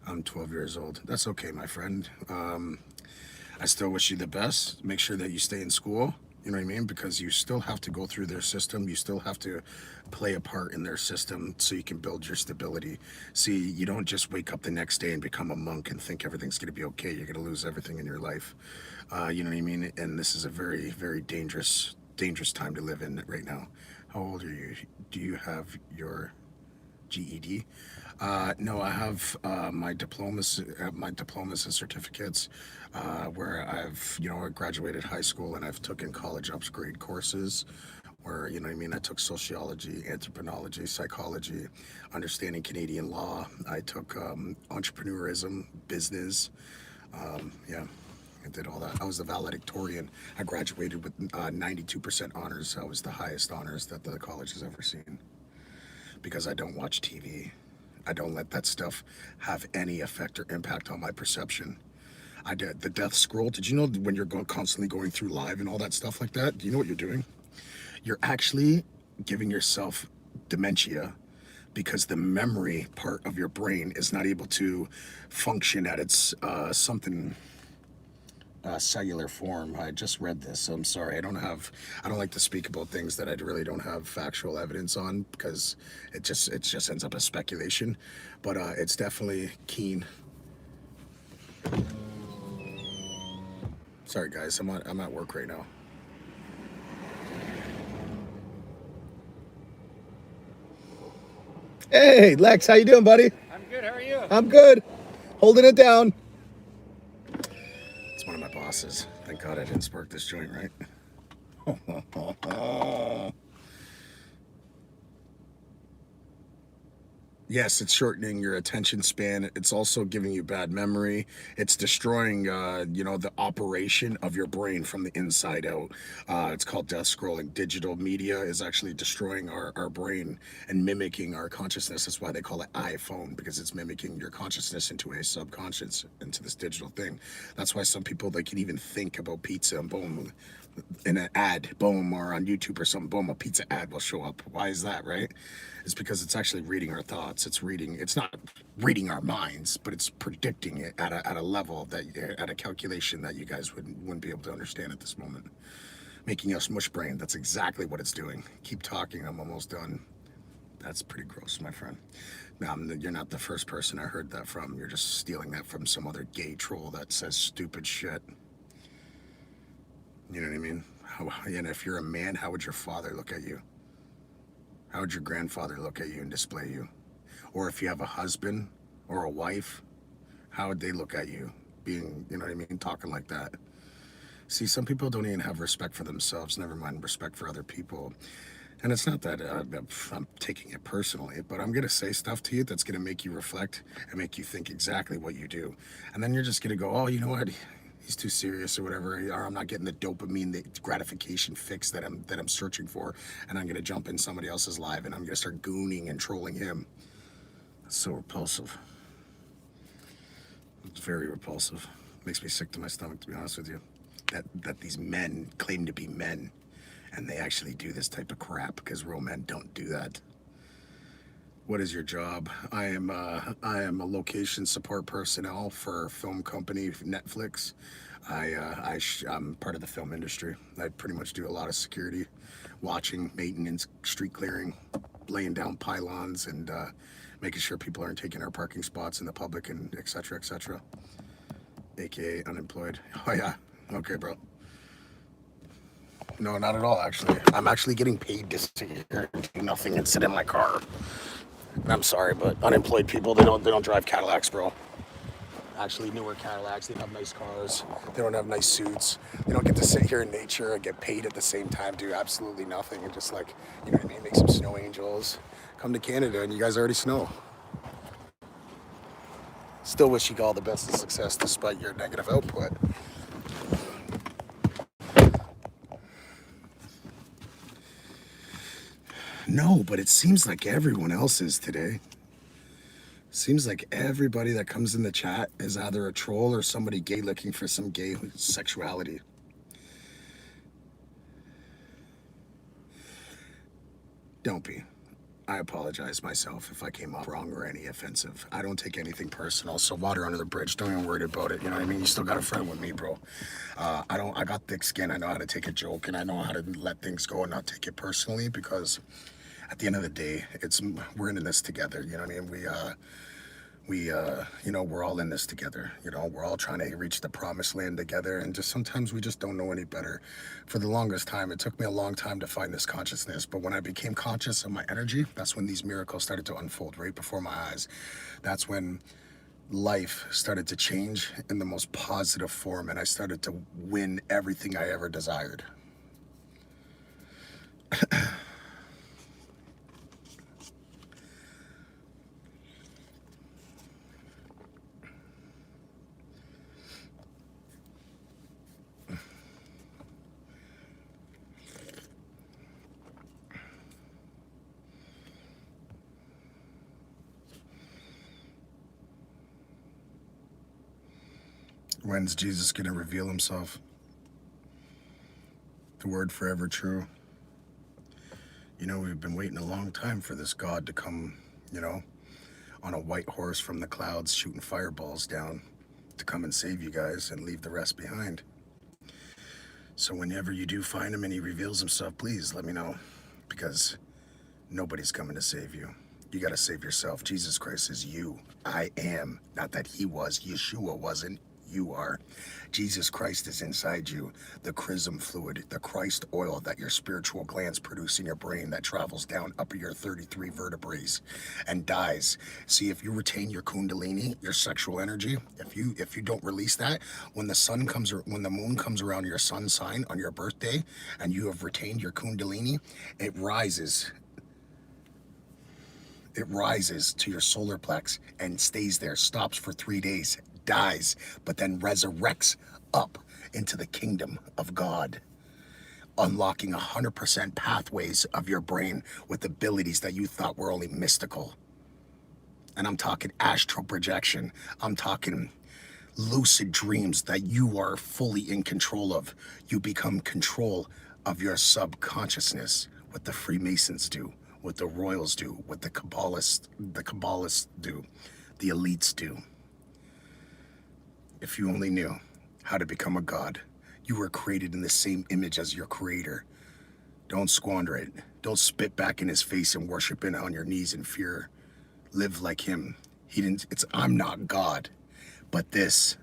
I'm 12 years old. That's okay, my friend. I still wish you the best. Make sure that you stay in school. You know what I mean? Because you still have to go through their system. You still have to play a part in their system so you can build your stability. See, you don't just wake up the next day and become a monk and think everything's going to be okay. You're going to lose everything in your life. You know what I mean? And this is a very, very dangerous time to live in right now. How old are you? Do you have your GED? No, I have my diplomas and certificates where I've, I graduated high school and I've taken college upgrade courses where, you know what I mean, I took sociology, anthropology, psychology, understanding Canadian law. I took entrepreneurism, business. Yeah, I did all that. I was the valedictorian. I graduated with 92% honors. That was the highest honors that the college has ever seen because I don't watch TV. I don't let that stuff have any effect or impact on my perception. I did the death scroll. Did you know when you're constantly going through live and all that stuff like that? Do you know what you're doing? You're actually giving yourself dementia because the memory part of your brain is not able to function at its cellular form. I just read this, so I'm sorry. I don't like to speak about things that I really don't have factual evidence on, because it just ends up as speculation. But it's definitely keen. Sorry guys, I'm at work right now. Hey Lex, how you doing, buddy? I'm good. How are you? I'm good. Holding it down. It's one of my bosses. Thank God I didn't spark this joint, right? Yes, it's shortening your attention span. It's also giving you bad memory. It's destroying, the operation of your brain from the inside out. It's called death scrolling. Digital media is actually destroying our brain and mimicking our consciousness. That's why they call it iPhone, because it's mimicking your consciousness into a subconscious, into this digital thing. That's why some people, they can even think about pizza and boom, in an ad, boom, or on YouTube or something, boom, a pizza ad will show up. Why is that, right? It's because it's actually reading our thoughts. It's not reading our minds, but it's predicting it at a level at a calculation that you guys wouldn't be able to understand at this moment. Making us mush brain. That's exactly what it's doing. Keep talking, I'm almost done. That's pretty gross, my friend. Now, you're not the first person I heard that from. You're just stealing that from some other gay troll that says stupid shit. You know what I mean? And if you're a man, how would your father look at you? How would your grandfather look at you and display you? Or if you have a husband or a wife, how would they look at you being, you know what I mean, talking like that? See, some people don't even have respect for themselves, never mind respect for other people. And it's not that I'm taking it personally, but I'm going to say stuff to you that's going to make you reflect and make you think exactly what you do. And then you're just going to go, oh, you know what? He's too serious or whatever, or I'm not getting the dopamine, the gratification fix that I'm searching for, and I'm gonna jump in somebody else's live and I'm gonna start gooning and trolling him. It's so repulsive. It's very repulsive. Makes me sick to my stomach, to be honest with you. That these men claim to be men, and they actually do this type of crap, because real men don't do that. What is your job? I am a location support personnel for a film company, Netflix. I'm part of the film industry. I pretty much do a lot of security, watching, maintenance, street clearing, laying down pylons, and making sure people aren't taking our parking spots in the public, and et cetera, AKA unemployed. Oh yeah, okay, bro. No, not at all, actually. I'm actually getting paid to sit here and do nothing and sit in my car. I'm sorry, but unemployed people, they don't drive Cadillacs, bro. Actually, newer Cadillacs, they don't have nice cars. They don't have nice suits. They don't get to sit here in nature and get paid at the same time, do absolutely nothing, and just, like, you know what I mean, make some snow angels. Come to Canada and you guys already snow. Still wish you all the best of success despite your negative output. No, but it seems like everyone else is today. Seems like everybody that comes in the chat is either a troll or somebody gay looking for some gay sexuality. Don't be. I apologize myself if I came off wrong or any offensive. I don't take anything personal, so water under the bridge. Don't even worry about it. You know what I mean? You still got a friend with me, bro. I got thick skin. I know how to take a joke, and I know how to let things go and not take it personally, because at the end of the day, we're in this together. You know what I mean? We're all in this together. You know, we're all trying to reach the promised land together, and just sometimes we just don't know any better. For the longest time, it took me a long time to find this consciousness, but when I became conscious of my energy, that's when these miracles started to unfold right before my eyes. That's when life started to change in the most positive form, and I started to win everything I ever desired. When's Jesus going to reveal himself? The word forever true. You know, we've been waiting a long time for this God to come, you know, on a white horse from the clouds, shooting fireballs down to come and save you guys and leave the rest behind. So whenever you do find him and he reveals himself, please let me know, because nobody's coming to save you. You got to save yourself. Jesus Christ is you. I am. Not that he was. Yeshua wasn't. You are. Jesus Christ is inside you. The chrism fluid, the Christ oil that your spiritual glands produce in your brain that travels down up your 33 vertebrae and dies. See, if you retain your kundalini, your sexual energy, if you don't release that, when the moon comes around your sun sign on your birthday and you have retained your kundalini, it rises to your solar plex and stays there, stops for 3 days, dies, but then resurrects up into the kingdom of God, unlocking 100% pathways of your brain with abilities that you thought were only mystical. And I'm talking astral projection. I'm talking lucid dreams that you are fully in control of. You become control of your subconsciousness, what the Freemasons do, what the royals do, what the Kabbalists do, the elites do. If you only knew how to become a god. You were created in the same image as your creator. Don't squander it. Don't spit back in his face and worship him on your knees in fear. Live like him. I'm not God, but this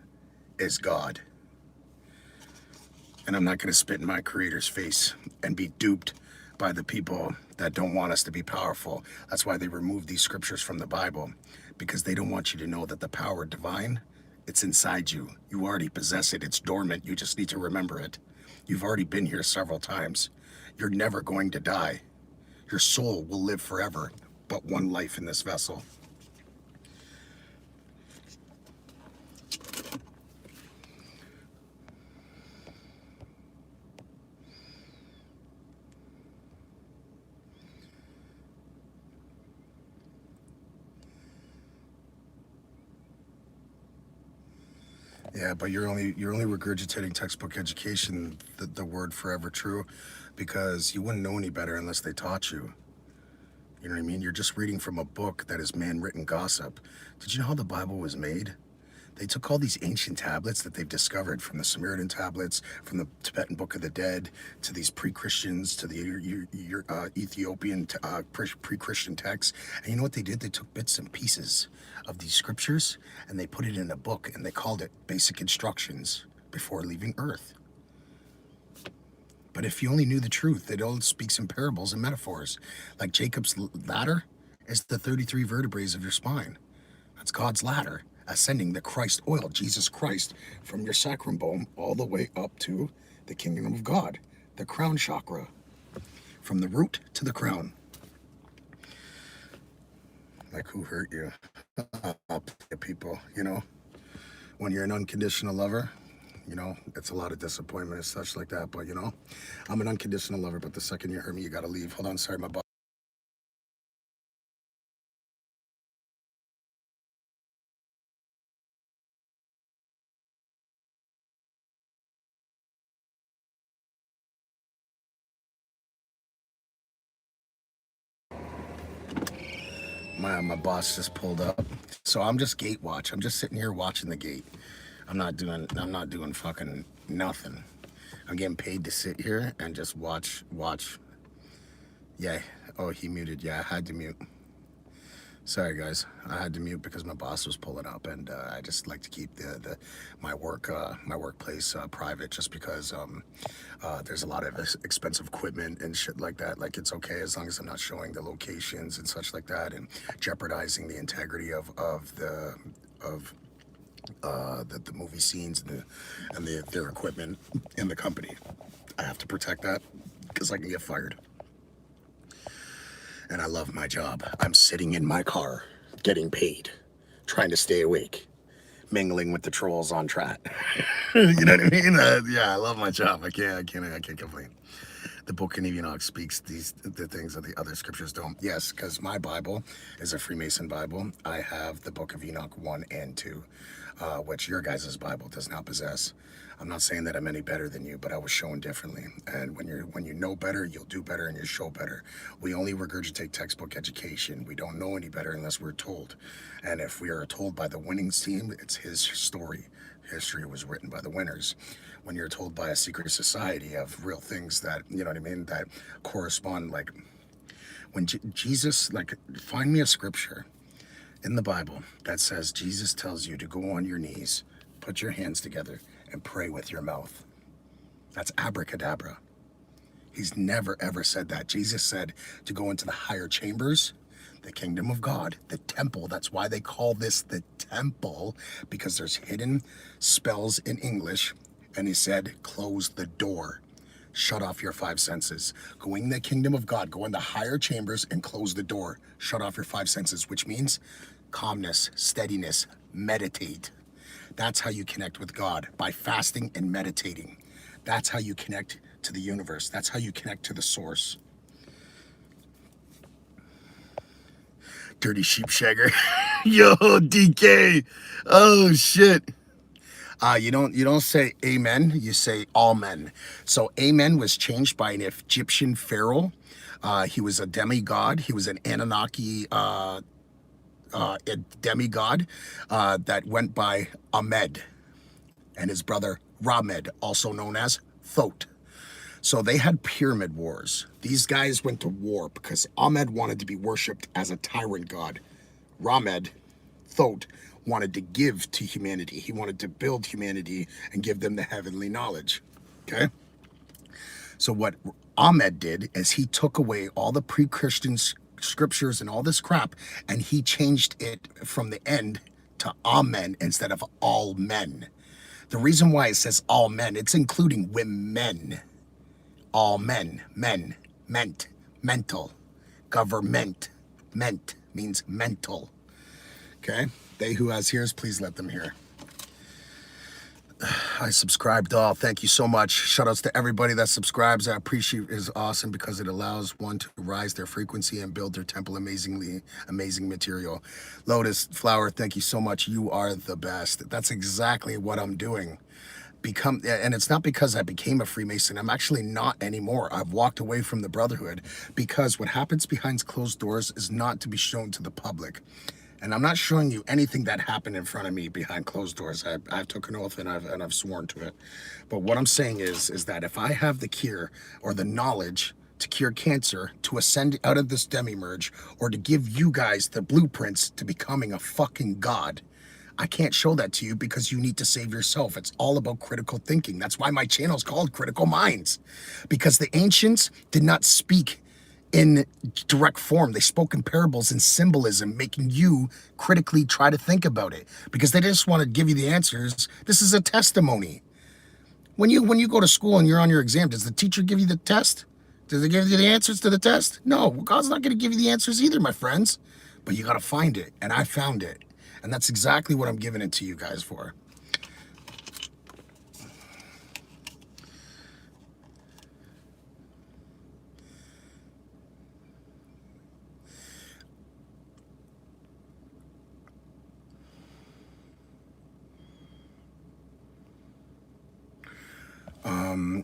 is God. And I'm not going to spit in my creator's face and be duped by the people that don't want us to be powerful. That's why they remove these scriptures from the Bible, because they don't want you to know that the power divine, it's inside you. You already possess it. It's dormant. You just need to remember it. You've already been here several times. You're never going to die. Your soul will live forever, but one life in this vessel. Yeah, but you're only regurgitating textbook education, the word forever true, because you wouldn't know any better unless they taught you. You know what I mean? You're just reading from a book that is man-written gossip. Did you know how the Bible was made? They took all these ancient tablets that they've discovered, from the Samaritan tablets, from the Tibetan Book of the Dead, to these pre-Christians, to the Ethiopian pre-Christian texts. And you know what they did? They took bits and pieces of these scriptures and they put it in a book, and they called it Basic Instructions Before Leaving Earth. But if you only knew the truth, it all speaks in parables and metaphors. Like Jacob's ladder is the 33 vertebrae of your spine. That's God's ladder, ascending the Christ oil, Jesus Christ, from your sacrum bone all the way up to the kingdom of God, the crown chakra, from the root to the crown. Like, who hurt you? People, you know, when you're an unconditional lover, you know, it's a lot of disappointment and such like that. But, you know, I'm an unconditional lover, but the second you hurt me, you got to leave. Hold on, sorry, my boss. My boss just pulled up, so I'm just gate watch. I'm just sitting here watching the gate. I'm not doing fucking nothing. I'm getting paid to sit here and just watch. Yeah. Oh, he muted. Yeah, I had to mute. Sorry guys, I had to mute because my boss was pulling up, and I just like to keep my workplace private, just because there's a lot of expensive equipment and shit like that. Like, it's okay as long as I'm not showing the locations and such like that, and jeopardizing the integrity of the movie scenes and their equipment in the company. I have to protect that because I can get fired. And I love my job. I'm sitting in my car, getting paid, trying to stay awake, mingling with the trolls on track. You know what I mean? Yeah, I love my job. I can't complain. The book of Enoch speaks the things that the other scriptures don't. Yes, because my Bible is a Freemason Bible. I have the book of Enoch 1 and 2, which your guys' Bible does not possess. I'm not saying that I'm any better than you, but I was shown differently. And when you know better, you'll do better and you show better. We only regurgitate textbook education. We don't know any better unless we're told. And if we are told by the winning team, it's his story. History was written by the winners. When you're told by a secret society of real things that, you know what I mean, that correspond, like when Jesus, like, find me a scripture in the Bible that says Jesus tells you to go on your knees, put your hands together, and pray with your mouth. That's abracadabra. He's never ever said that. Jesus said to go into the higher chambers, the kingdom of God, the temple. That's why they call this the temple, because there's hidden spells in English. And he said, close the door. Shut off your five senses. Go in the kingdom of God, go in the higher chambers and close the door. Shut off your five senses, which means calmness, steadiness, meditate. That's how you connect with God, by fasting and meditating. That's how you connect to the universe. That's how you connect to the source. Dirty sheep shagger. Yo, DK. Oh, shit. You don't say amen, you say amen. So amen was changed by an Egyptian pharaoh. He was a demigod. He was an Anunnaki a demigod that went by Ahmed, and his brother Ramed, also known as Thoth. So they had pyramid wars. These guys went to war because Ahmed wanted to be worshipped as a tyrant god. Ramed, Thoth, wanted to give to humanity. He wanted to build humanity and give them the heavenly knowledge. Okay? So what Ahmed did is he took away all the pre-Christian scriptures and all this crap, and he changed it from the end to amen instead of all men. The reason why it says all men, it's including women. All men, men, meant, mental, government, meant means mental. Okay? They who has ears, please let them hear. I subscribed all. Thank you so much. Shout outs to everybody that subscribes. I appreciate it. Is awesome because it allows one to rise their frequency and build their temple amazing material. Lotus Flower, thank you so much. You are the best. That's exactly what I'm doing. And it's not because I became a Freemason. I'm actually not anymore. I've walked away from the Brotherhood because what happens behind closed doors is not to be shown to the public. And I'm not showing you anything that happened in front of me behind closed doors. I've took an oath and I've sworn to it. But what I'm saying is that if I have the cure or the knowledge to cure cancer, to ascend out of this demi-merge, or to give you guys the blueprints to becoming a fucking god, I can't show that to you because you need to save yourself. It's all about critical thinking. That's why my channel is called Critical Minds, because the ancients did not speak in direct form. They spoke in parables and symbolism, making you critically try to think about it, because they just want to give you the answers. This is a testimony. When you go to school and you're on your exam, does the teacher give you the test? Does they give you the answers to the test? No, God's not going to give you the answers either, my friends. But you got to find it, and I found it. And that's exactly what I'm giving it to you guys for.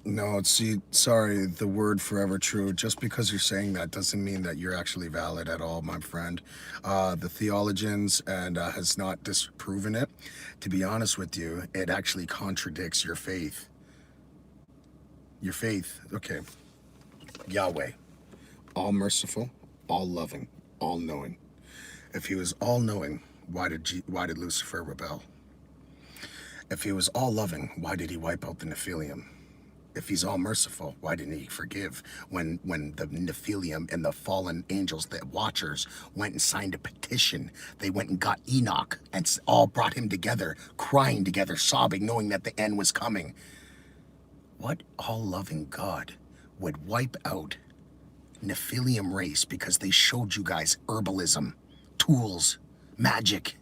No, see, sorry, the word forever true. Just because you're saying that doesn't mean that you're actually valid at all, my friend. The theologians and has not disproven it. To be honest with you, it actually contradicts your faith. Your faith, okay. Yahweh, all merciful, all loving, all knowing. If he was all knowing, why did Lucifer rebel? If he was all loving, why did he wipe out the Nephilim? If he's all merciful, why didn't he forgive when the Nephilim and the fallen angels, the watchers, went and signed a petition? They went and got Enoch and all brought him together, crying together, sobbing, knowing that the end was coming. What all-loving God would wipe out Nephilim race because they showed you guys herbalism, tools, magic?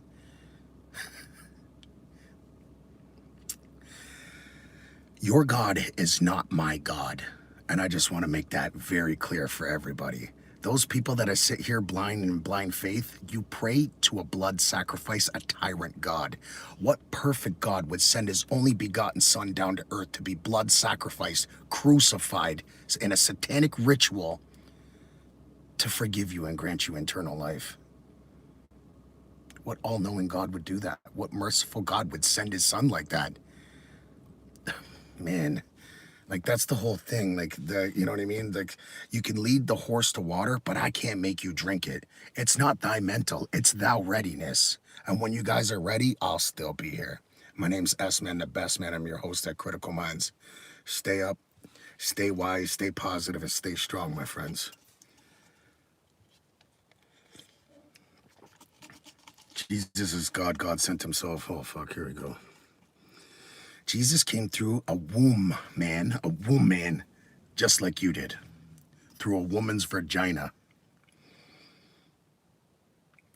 Your God is not my God. And I just want to make that very clear for everybody. Those people that sit here blind in blind faith, you pray to a blood sacrifice, a tyrant God. What perfect God would send his only begotten son down to earth to be blood sacrificed, crucified in a satanic ritual to forgive you and grant you eternal life? What all-knowing God would do that? What merciful God would send his son like that? Man, like, that's the whole thing. Like, you know what I mean? Like, you can lead the horse to water, but I can't make you drink it. It's not thy mental, it's thou readiness. And when you guys are ready, I'll still be here. My name's SManDaBestMan. I'm your host at Critical Minds. Stay up, stay wise, stay positive, and stay strong, my friends. Jesus is God. God sent himself. Oh, fuck, here we go. Jesus came through a womb, man, just like you did, through a woman's vagina.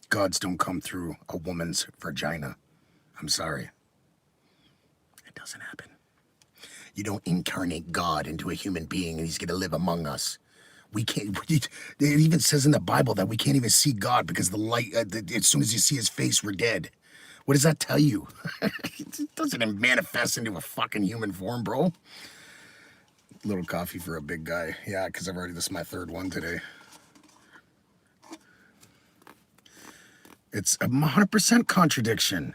Gods don't come through a woman's vagina. I'm sorry. It doesn't happen. You don't incarnate God into a human being and he's going to live among us. We can't, it even says in the Bible that we can't even see God because the light, as soon as you see his face, we're dead. What does that tell you? It doesn't manifest into a fucking human form, bro. Little coffee for a big guy. Yeah, because this is my third one today. It's a 100% contradiction.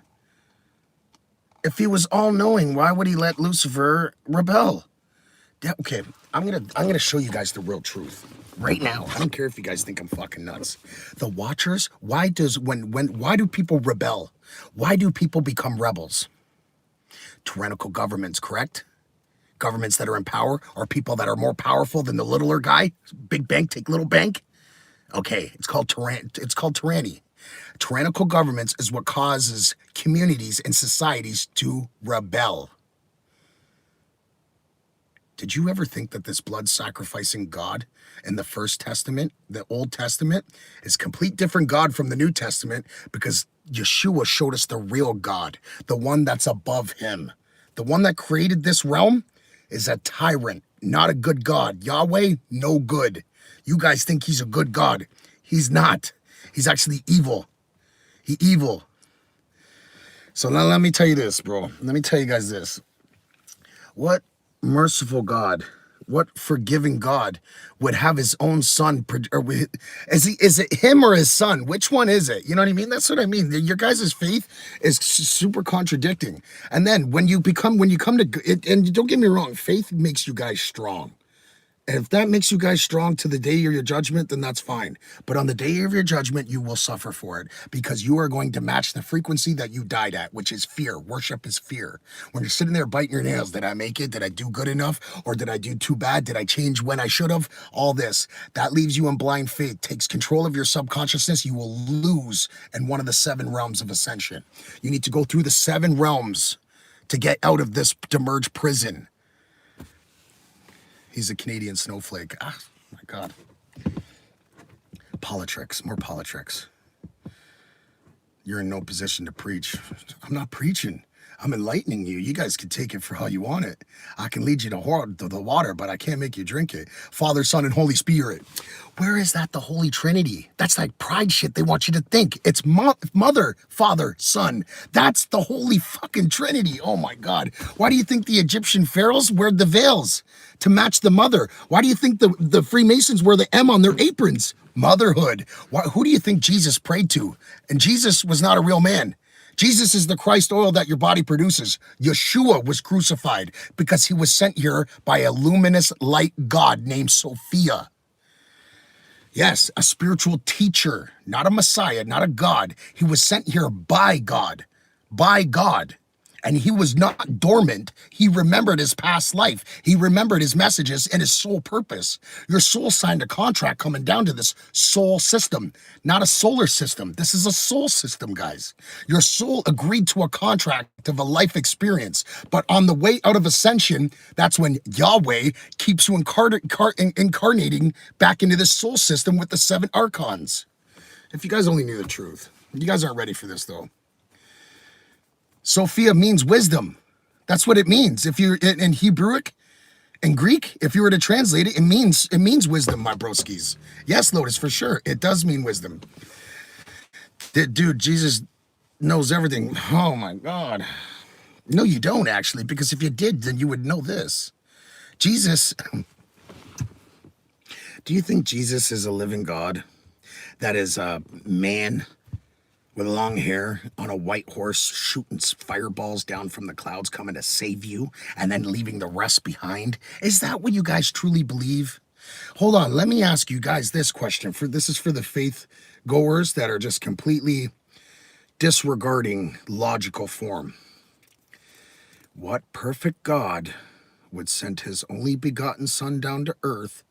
If he was all-knowing, why would he let Lucifer rebel? Okay, I'm gonna show you guys the real truth right now. I don't care if you guys think I'm fucking nuts. The Watchers, why do people rebel? Why do people become rebels? Tyrannical governments, correct? Governments that are in power are people that are more powerful than the littler guy. Big bank, take little bank. Okay, it's called tyranny. Tyrannical governments is what causes communities and societies to rebel. Did you ever think that this blood sacrificing God in the First Testament, the Old Testament, is a complete different God from the New Testament because Yeshua showed us the real God, the one that's above him. The one that created this realm is a tyrant, not a good God. Yahweh, no good. You guys think he's a good God. He's not. He's actually evil. He's evil. So now let me tell you this, bro. Let me tell you guys this. What merciful God, what forgiving God would have his own son? Is it him or his son? Which one is it? You know what I mean? That's what I mean. Your guys' faith is super contradicting. And then when you come to it, and don't get me wrong, faith makes you guys strong. And if that makes you guys strong to the day of your judgment, then that's fine. But on the day of your judgment, you will suffer for it because you are going to match the frequency that you died at, which is fear. Worship is fear. When you're sitting there biting your nails, did I make it? Did I do good enough? Or did I do too bad? Did I change when I should have? All this. That leaves you in blind faith, takes control of your subconsciousness. You will lose in one of the 7 realms of ascension. You need to go through the 7 realms to get out of this demerged prison. He's a Canadian snowflake. Ah, my God. Politics, more politics. You're in no position to preach. I'm not preaching. I'm enlightening you. You guys can take it for how you want it. I can lead you to the water, but I can't make you drink it. Father, Son, and Holy Spirit. Where is that the Holy Trinity? That's like pride shit they want you to think. It's Mother, Father, Son. That's the Holy fucking Trinity. Oh my God. Why do you think the Egyptian pharaohs wear the veils to match the mother? Why do you think the Freemasons wear the M on their aprons? Motherhood. Who do you think Jesus prayed to? And Jesus was not a real man. Jesus is the Christ oil that your body produces. Yeshua was crucified because he was sent here by a luminous light God named Sophia. Yes, a spiritual teacher, not a Messiah, not a God. He was sent here by God, And he was not dormant. He remembered his past life. He remembered his messages and his soul purpose. Your soul signed a contract coming down to this soul system, not a solar system. This is a soul system, guys. Your soul agreed to a contract of a life experience. But on the way out of ascension, that's when Yahweh keeps you incarnating back into this soul system with the 7 archons. If you guys only knew the truth. You guys aren't ready for this, though. Sophia means wisdom. That's what it means. If you're in Hebrewic, In Greek, if you were to translate it, it means wisdom, my broskies. Yes, Lotus, for sure. It does mean wisdom. Dude, Jesus knows everything. Oh my God. No, you don't actually, because if you did, then you would know this. Jesus, do you think Jesus is a living God that is a man with long hair on a white horse shooting fireballs down from the clouds coming to save you and then leaving the rest behind? Is that what you guys truly believe? Hold on, let me ask you guys this question. This is for the faith goers that are just completely disregarding logical form. What perfect God would send his only begotten son down to earth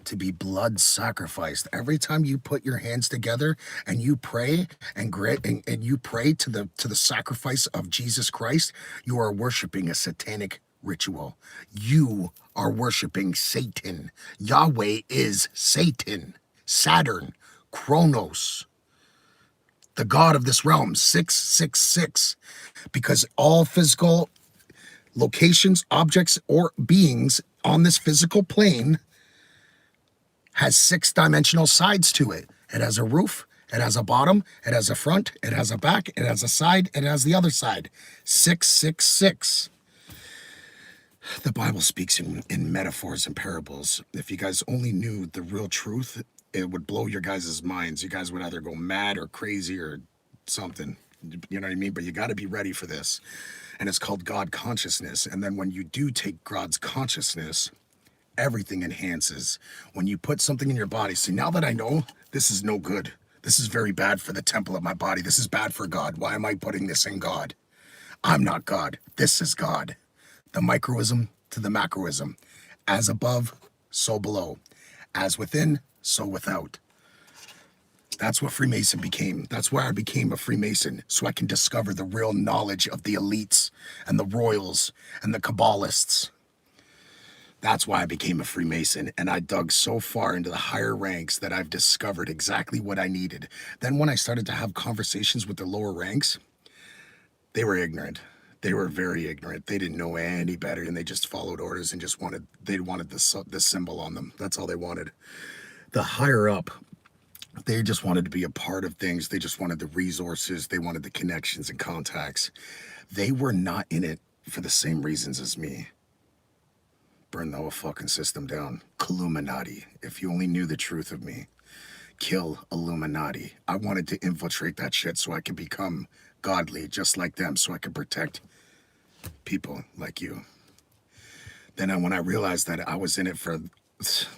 to be blood sacrificed? Every time you put your hands together and you pray and you pray to the sacrifice of Jesus Christ, you are worshiping a satanic ritual. You are worshiping Satan. Yahweh is Satan, Saturn, Kronos, the god of this realm, 666, because all physical locations, objects, or beings on this physical plane has 6-dimensional sides to it. It has a roof, it has a bottom, it has a front, it has a back, it has a side, it has the other side. 666. The Bible speaks in metaphors and parables. If you guys only knew the real truth, it would blow your guys' minds. You guys would either go mad or crazy or something. You know what I mean? But you got to be ready for this. And it's called God consciousness. And then when you do take God's consciousness, everything enhances. When you put something in your body, see, now that I know this is no good, this is very bad for the temple of my body, this is bad for God. Why am I putting this in God? I'm not God. This is God. The microism to the macroism. As above, so below. As within, so without. That's what Freemason became. That's why I became a Freemason, so I can discover the real knowledge of the elites and the royals and the Kabbalists. That's why I became a Freemason, and I dug so far into the higher ranks that I've discovered exactly what I needed. Then when I started to have conversations with the lower ranks, they were ignorant. They were very ignorant. They didn't know any better, and they just followed orders and just wanted this symbol on them. That's all they wanted. The higher up, they just wanted to be a part of things. They just wanted the resources. They wanted the connections and contacts. They were not in it for the same reasons as me. Burn the whole fucking system down. Illuminati. If you only knew the truth of me. Kill Illuminati. I wanted to infiltrate that shit so I could become godly just like them, so I could protect people like you. Then when I realized that I was in it for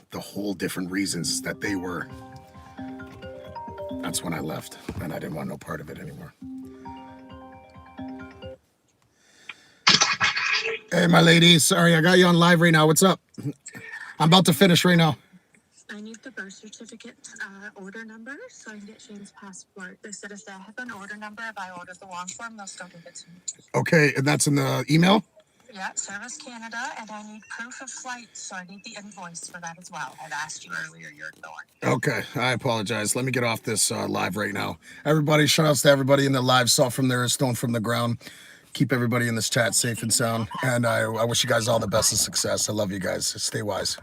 the whole different reasons that they were, that's when I left, and I didn't want no part of it anymore. Hey, my lady, sorry, I got you on live right now. What's up? I'm about to finish right now. I need the birth certificate order number so I can get Shane's passport. They said if they have an order number, if I order the wrong form, they'll still give it to me. Okay, and that's in the email? Yeah, Service Canada, and I need proof of flight, so I need the invoice for that as well. I'd asked you earlier, you're ignoring. Okay, I apologize. Let me get off this live right now. Everybody, shout outs to everybody in the live. Salt from there, stone from the ground. Keep everybody in this chat safe and sound. And I wish you guys all the best of success. I love you guys. Stay wise.